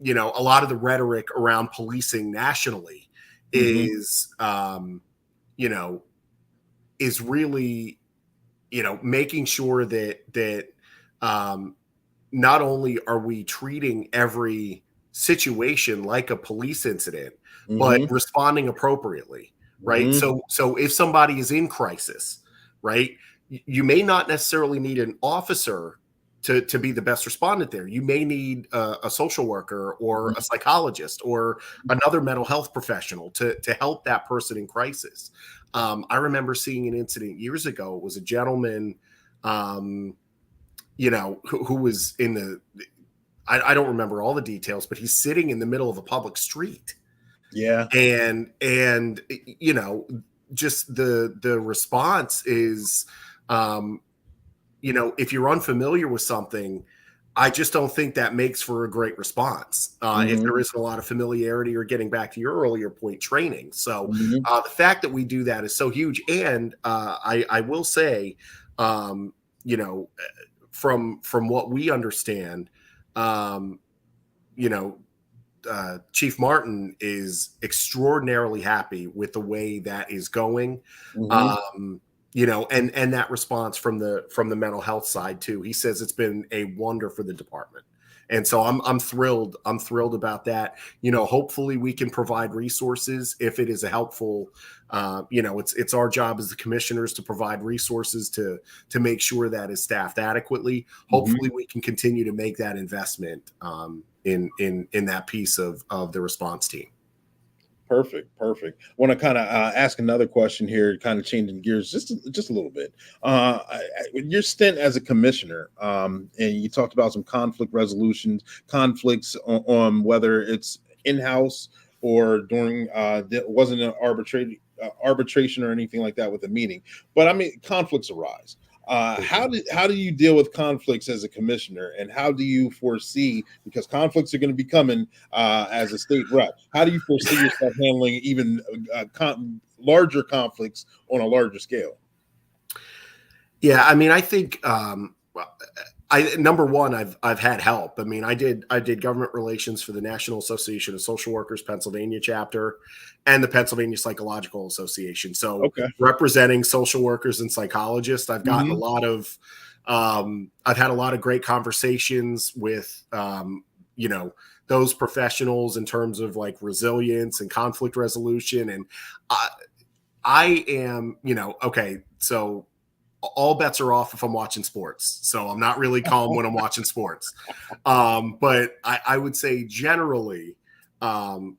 a lot of the rhetoric around policing nationally Mhm. is you know is really making sure that um not only are we treating every situation like a police incident, but Mhm. responding appropriately, right? Mhm. So if somebody is in crisis, right, you may not necessarily need an officer to be the best respondent there. You may need a social worker or a psychologist or another mental health professional to help that person in crisis. I remember seeing an incident years ago. It was a gentleman um, who was in I don't remember all the details, but he's sitting in the middle of a public street, Yeah. and just the response is, um, if you're unfamiliar with something, I just don't think that makes for a great response if Mhm. there isn't a lot of familiarity or getting back to your earlier point, training. So Mhm. the fact that we do that is so huge. And I will say, um, you know, from what we understand, um, you know, Chief Martin is extraordinarily happy with the way that is going. Mhm. Um, and that response from the mental health side too. He says it's been a wonder for the department. And so I'm thrilled. I'm thrilled about that. Hopefully we can provide resources if it is a helpful. It's our job as the commissioners to provide resources to make sure that is staffed adequately. Mhm. Hopefully we can continue to make that investment in that piece of the response team. Perfect, perfect. Want to kind of ask another question here, kind of changing gears just a little bit. Your stint as a commissioner, and you talked about some conflict resolutions, conflicts on whether it's in house or during. It wasn't an arbitration or anything like that with a meeting, but I mean conflicts arise. How do you deal with conflicts as a commissioner, and how do you foresee, because conflicts are going to be coming as a state rep? How do you foresee yourself handling even larger conflicts on a larger scale? Yeah, I mean, I think I number one, I've had help. I mean, I did government relations for the National Association of Social Workers Pennsylvania chapter and the Pennsylvania Psychological Association. So Okay. representing social workers and psychologists, Hmm. I've had a lot of great conversations with those professionals in terms of like resilience and conflict resolution. And I, I am, okay, so all bets are off if I'm watching sports. So I'm not really calm when I'm watching sports. But I would say generally, um,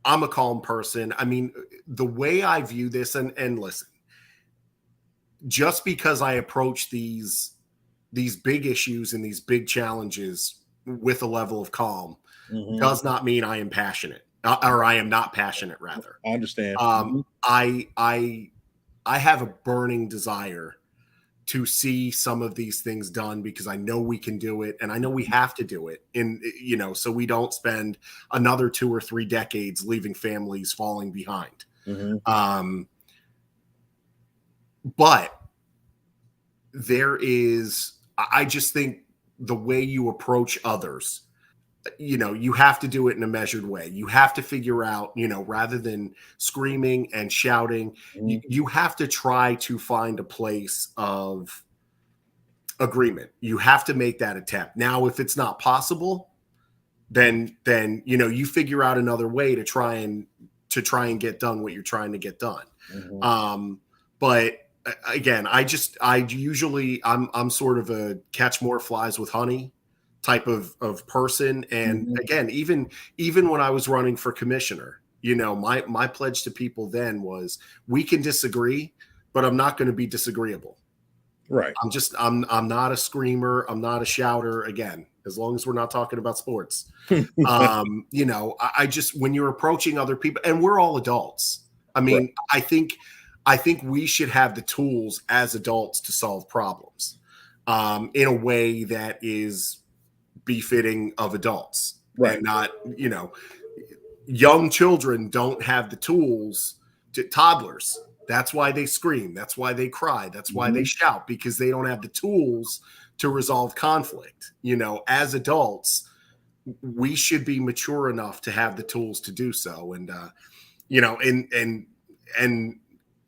I'm a calm person. I mean, the way I view this, and listen, just because I approach these big issues and these big challenges with a level of calm does not mean I am passionate, or I am not passionate rather. I understand. I have a burning desire to see some of these things done because I know we can do it and I know we have to do it. And, so we don't spend another 2 or 3 decades leaving families falling behind. But I just think the way you approach others, you have to do it in a measured way. You have to figure out, rather than screaming and shouting, you have to try to find a place of agreement. You have to make that attempt. Now, if it's not possible, then you figure out another way to try and get done what you're trying to get done. But again, I'm sort of a catch more flies with honey type of person. And again, even when I was running for commissioner, my pledge to people then was, we can disagree, but I'm not going to be disagreeable. Right. I'm not a screamer. I'm not a shouter. Again, as long as we're not talking about sports, when you're approaching other people, and we're all adults. I mean, right. I think we should have the tools as adults to solve problems in a way that is befitting of adults, right? And not, young children don't have the tools to toddlers. That's why they scream. That's why they cry. That's why they shout, because they don't have the tools to resolve conflict. As adults, we should be mature enough to have the tools to do so. And, and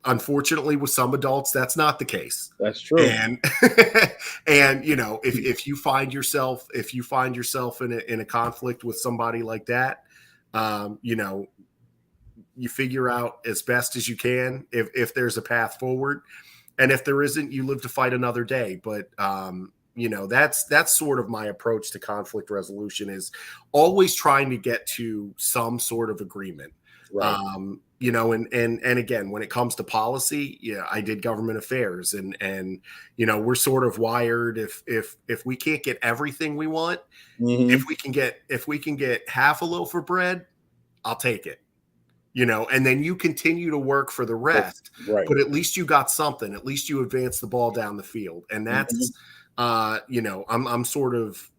unfortunately with some adults, that's not the case. That's true. And, if you find yourself in a conflict with somebody like that, you figure out as best as you can if there's a path forward, and if there isn't, you live to fight another day. But that's sort of my approach to conflict resolution, is always trying to get to some sort of agreement. Right. And again, when it comes to policy, I did government affairs, and we're sort of wired. If we can't get everything we want, if we can get half a loaf of bread, I'll take it. And then you continue to work for the rest, right. But at least you got something. At least you advance the ball down the field. And that's, I'm sort of,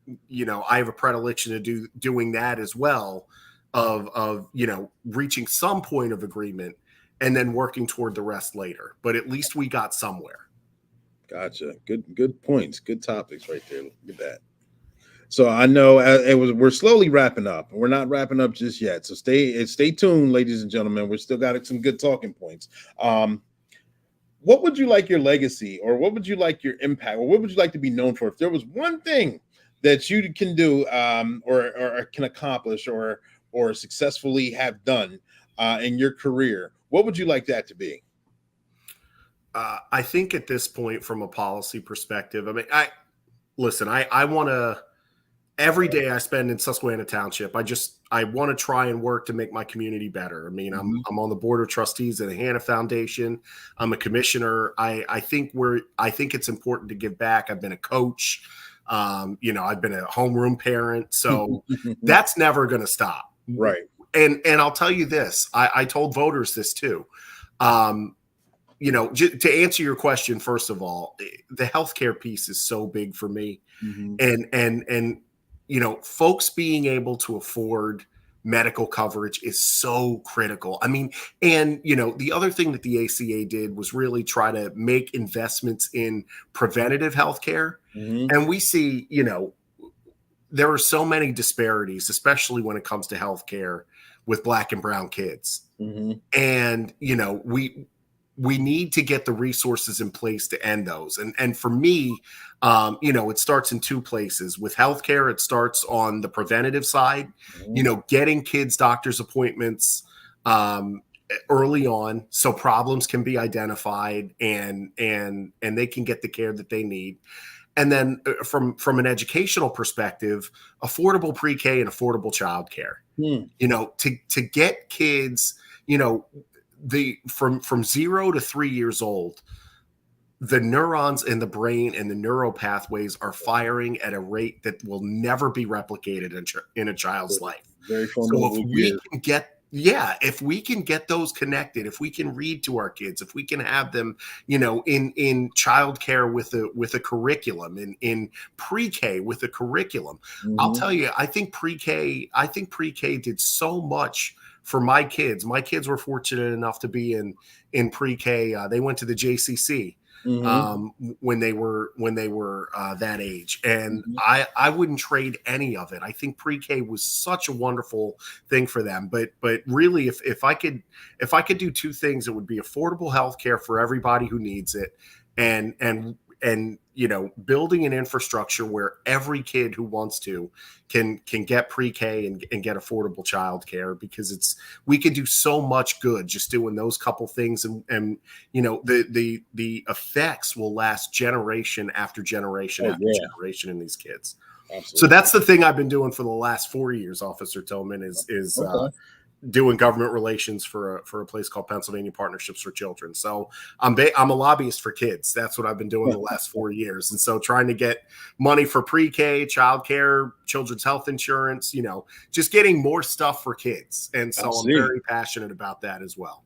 I have a predilection to doing that as well, of reaching some point of agreement and then working toward the rest later. But at least we got somewhere. Gotcha. Good points. Good topics right there. Look at that. So I know we're slowly wrapping up. We're not wrapping up just yet. So stay tuned, ladies and gentlemen. We still got some good talking points. What would you like your legacy, or what would you like your impact, or what would you like to be known for? If there was one thing that you can do, or can accomplish, or successfully have done in your career, what would you like that to be? I think at this point, from a policy perspective, I mean, I want to. Every day I spend in Susquehanna Township, I want to try and work to make my community better. I mean, I'm on the board of trustees of the Hannah Foundation. I'm a commissioner. I think it's important to give back. I've been a coach. I've been a homeroom parent. So that's never going to stop. Right. And I'll tell you this, I told voters this too. To answer your question, first of all, the healthcare piece is so big for me. And folks being able to afford medical coverage is so critical. I mean, and, the other thing that the ACA did was really try to make investments in preventative healthcare. And we see, there are so many disparities, especially when it comes to healthcare with Black and brown kids. And, we need to get the resources in place to end those. And for me, it starts in two places. With healthcare, it starts on the preventative side, getting kids doctor's appointments early on, so problems can be identified and they can get the care that they need. And then from an educational perspective, affordable pre-K and affordable childcare. Hmm. To get kids, you know, the from 0 to 3 years old, the neurons in the brain and the neural pathways are firing at a rate that will never be replicated in a child's life. Very So if formidable we years. can get yeah, if we can get those connected, if we can read to our kids, if we can have them, in childcare with a curriculum, in pre-K with a curriculum, I'll Hmm. tell you, I think pre-K did so much for my kids. My kids were fortunate enough to be in pre-K. They went to the JCC Hmm. when they were that age, and Hmm. I wouldn't trade any of it. I think pre-K was such a wonderful thing for them. But really, if I could do two things, it would be affordable health care for everybody who needs it, and building an infrastructure where every kid who wants to can get pre-K and get affordable childcare, because we can do so much good just doing those couple things, and the effects will last generation after generation Oh after yeah, generation in these kids. So absolutely. that's the thing I've been doing for the last 4 years, Officer Tillman, is Okay. doing government relations for a place called Pennsylvania Partnerships for Children. So I'm a lobbyist for kids. That's what I've been doing the last 4 years. And so trying to get money for pre-K, childcare, children's health insurance, just getting more stuff for kids. And I so I'm see. very passionate about that as well.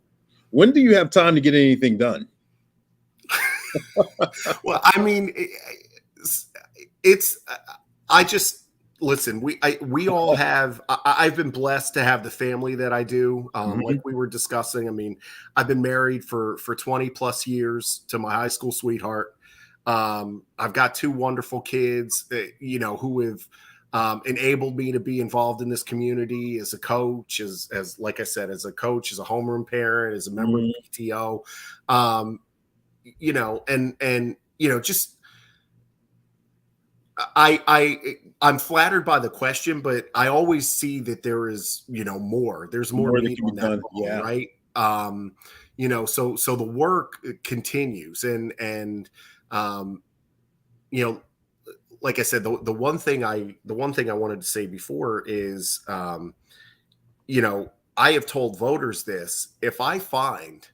When do you have time to get anything done? Well, I mean, it's I just listen. We all have. I've been blessed to have the family that I do. Mhm. Like we were discussing. I mean, I've been married for 20 plus years to my high school sweetheart. I've got two wonderful kids, who have enabled me to be involved in this community as a coach, as like I said, as a coach, as a homeroom parent, as a member of Mhm. the PTO. Um, just I'm flattered by the question, but I always see that there is, more. There's more More that meat can be on that done. bone, Yeah. right? So the work continues, and um, you know, like I said, the one thing I wanted to say before is, I have told voters this. If I find,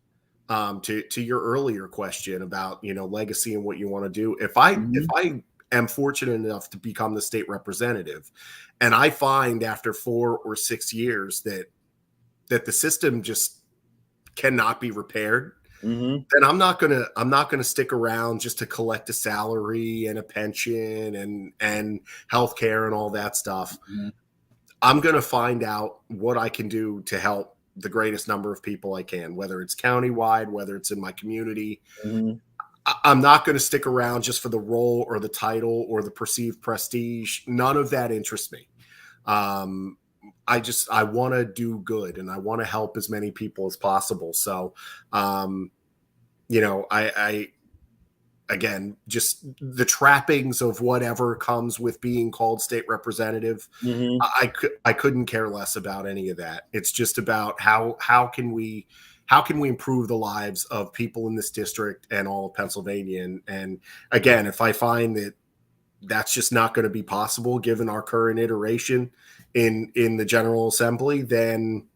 to your earlier question about legacy and what you want to do, if Mhm. I am fortunate enough to become the state representative, and I find after 4 or 6 years that the system just cannot be repaired, Mhm. then I'm not gonna stick around just to collect a salary and a pension and healthcare and all that stuff. Mhm. I'm going to find out what I can do to help the greatest number of people I can, whether it's countywide, whether it's in my community. Mhm. I'm not going to stick around just for the role or the title or the perceived prestige. None of that interests me. Um, I want to do good, and I want to help as many people as possible. So, um, I again, just the trappings of whatever comes with being called state representative. Mhm. I couldn't care less about any of that. It's just about how can we improve the lives of people in this district and all of Pennsylvania. And again, if I find that that's just not going to be possible given our current iteration in the General Assembly, then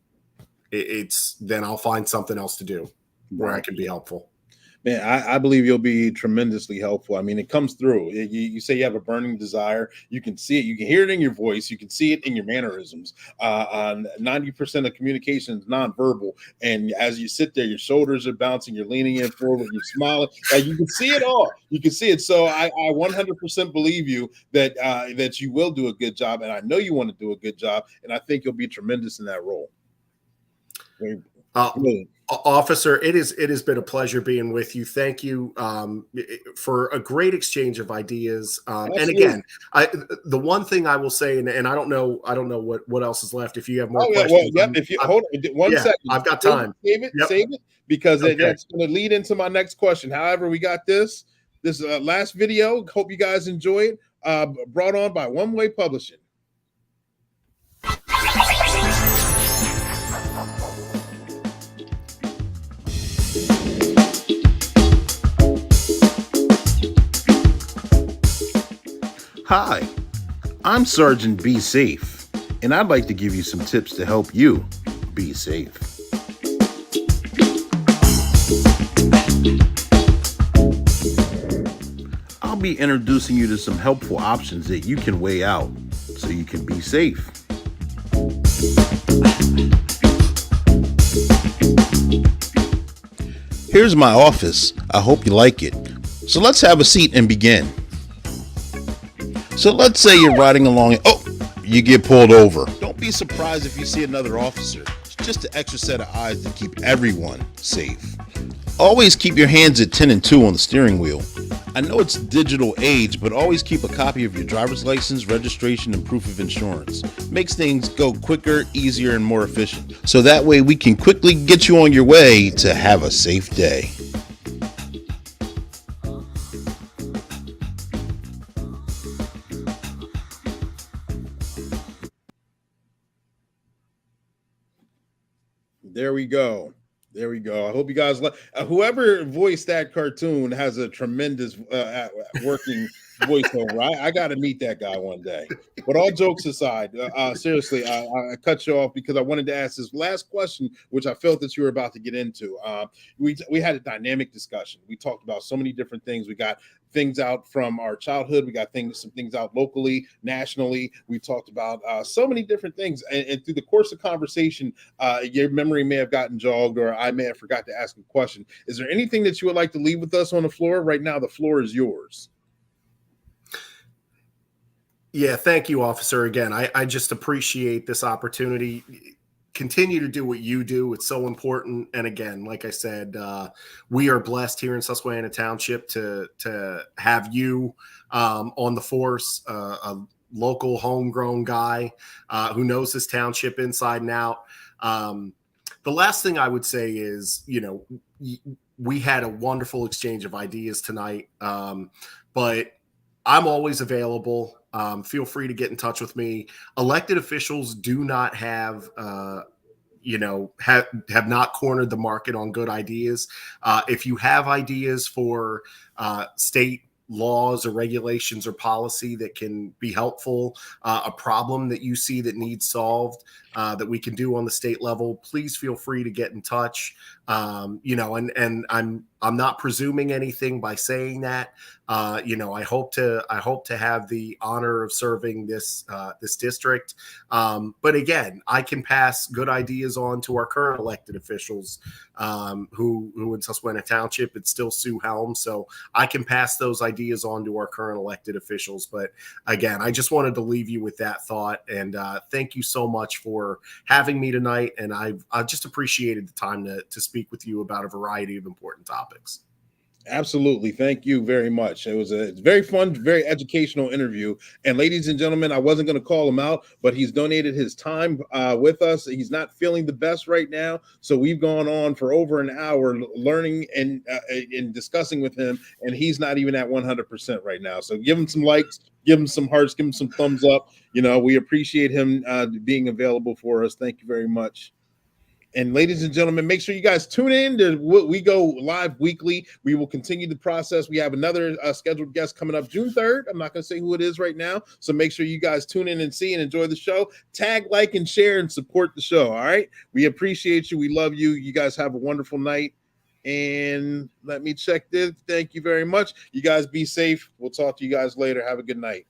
then I'll find something else to do where I Right. can be helpful. Man, I believe you'll be tremendously helpful. I mean, it comes through. You say you have a burning desire. You can see it. You can hear it in your voice. You can see it in your mannerisms. 90% of communication is nonverbal. And as you sit there, your shoulders are bouncing. You're leaning in forward. You're smiling. Like you can see it all. You can see it. So I 100% believe you that you will do a good job. And I know you want to do a good job. And I think you'll be tremendous in that role. Very Uh, brilliant. Officer, it has been a pleasure being with you. Thank you, for a great exchange of ideas. And Absolutely. again, the one thing I will say, and I don't know what else is left. If you have more Oh yeah, well, questions, yep. If you hold on one yeah, second, I've got save time. Yep. save it, because Okay. that's going to lead into my next question. However, we got this last video. Hope you guys enjoy it. Brought on by One Way Publishing. Hi, I'm Sergeant Be Safe. And I'd like to give you some tips to help you be safe. I'll be introducing you to some helpful options that you can weigh out so you can be safe. Here's my office. I hope you like it. So let's have a seat and begin. So let's say you're riding along and you get pulled over. Don't be surprised if you see another officer. It's just an extra set of eyes to keep everyone safe. Always keep your hands at 10 and 2 on the steering wheel. I know it's digital age, but always keep a copy of your driver's license, registration, and proof of insurance. Makes things go quicker, easier, and more efficient. So that way we can quickly get you on your way to have a safe day. There we go. There we go. I hope you guys like. Whoever voiced that cartoon has a tremendous working voiceover. I got to meet that guy one day. But all jokes aside, seriously, I cut you off because I wanted to ask this last question, which I felt that you were about to get into. We had a dynamic discussion. We talked about so many different things. We got things out from our childhood. We got some things out locally, nationally. We talked about so many different things. And through the course of conversation, your memory may have gotten jogged, or I may have forgot to ask a question. Is there anything that you would like to leave with us on the floor? Right now, the floor is yours. Yeah, thank you, officer. Again, I just appreciate this opportunity. Continue to do what you do. It's so important. And again, like I said, we are blessed here in Susquehanna Township to have you on the force, a local homegrown guy who knows this township inside and out. The last thing I would say is, we had a wonderful exchange of ideas tonight, but I'm always available. Feel free to get in touch with me. Elected officials do not have not cornered the market on good ideas. If you have ideas for state laws or regulations or policy that can be helpful, a problem that you see that needs solved, that we can do on the state level, please feel free to get in touch. And I'm not presuming anything by saying that. I hope to have the honor of serving this district. But again, I can pass good ideas on to our current elected officials, who in Susquehanna Township, it's still Sue Helm. So I can pass those ideas on to our current elected officials. But again, I just wanted to leave you with that thought. And thank you so much for having me tonight. And I've just appreciated the time to speak with you about a variety of important topics. Absolutely. Thank you very much. It was a very fun, very educational interview. And ladies and gentlemen, I wasn't going to call him out, but he's donated his time with us. He's not feeling the best right now. So we've gone on for over an hour learning and discussing with him. And he's not even at 100% right now. So give him some likes, give him some hearts, give him some thumbs up. We appreciate him being available for us. Thank you very much. And ladies and gentlemen, make sure you guys tune in to we go live weekly. We will continue the process. We have another scheduled guest coming up June 3rd. I'm not going to say who it is right now. So make sure you guys tune in and see and enjoy the show. Tag, like, and share and support the show. All right. We appreciate you. We love you. You guys have a wonderful night. And let me check this. Thank you very much. You guys be safe. We'll talk to you guys later. Have a good night.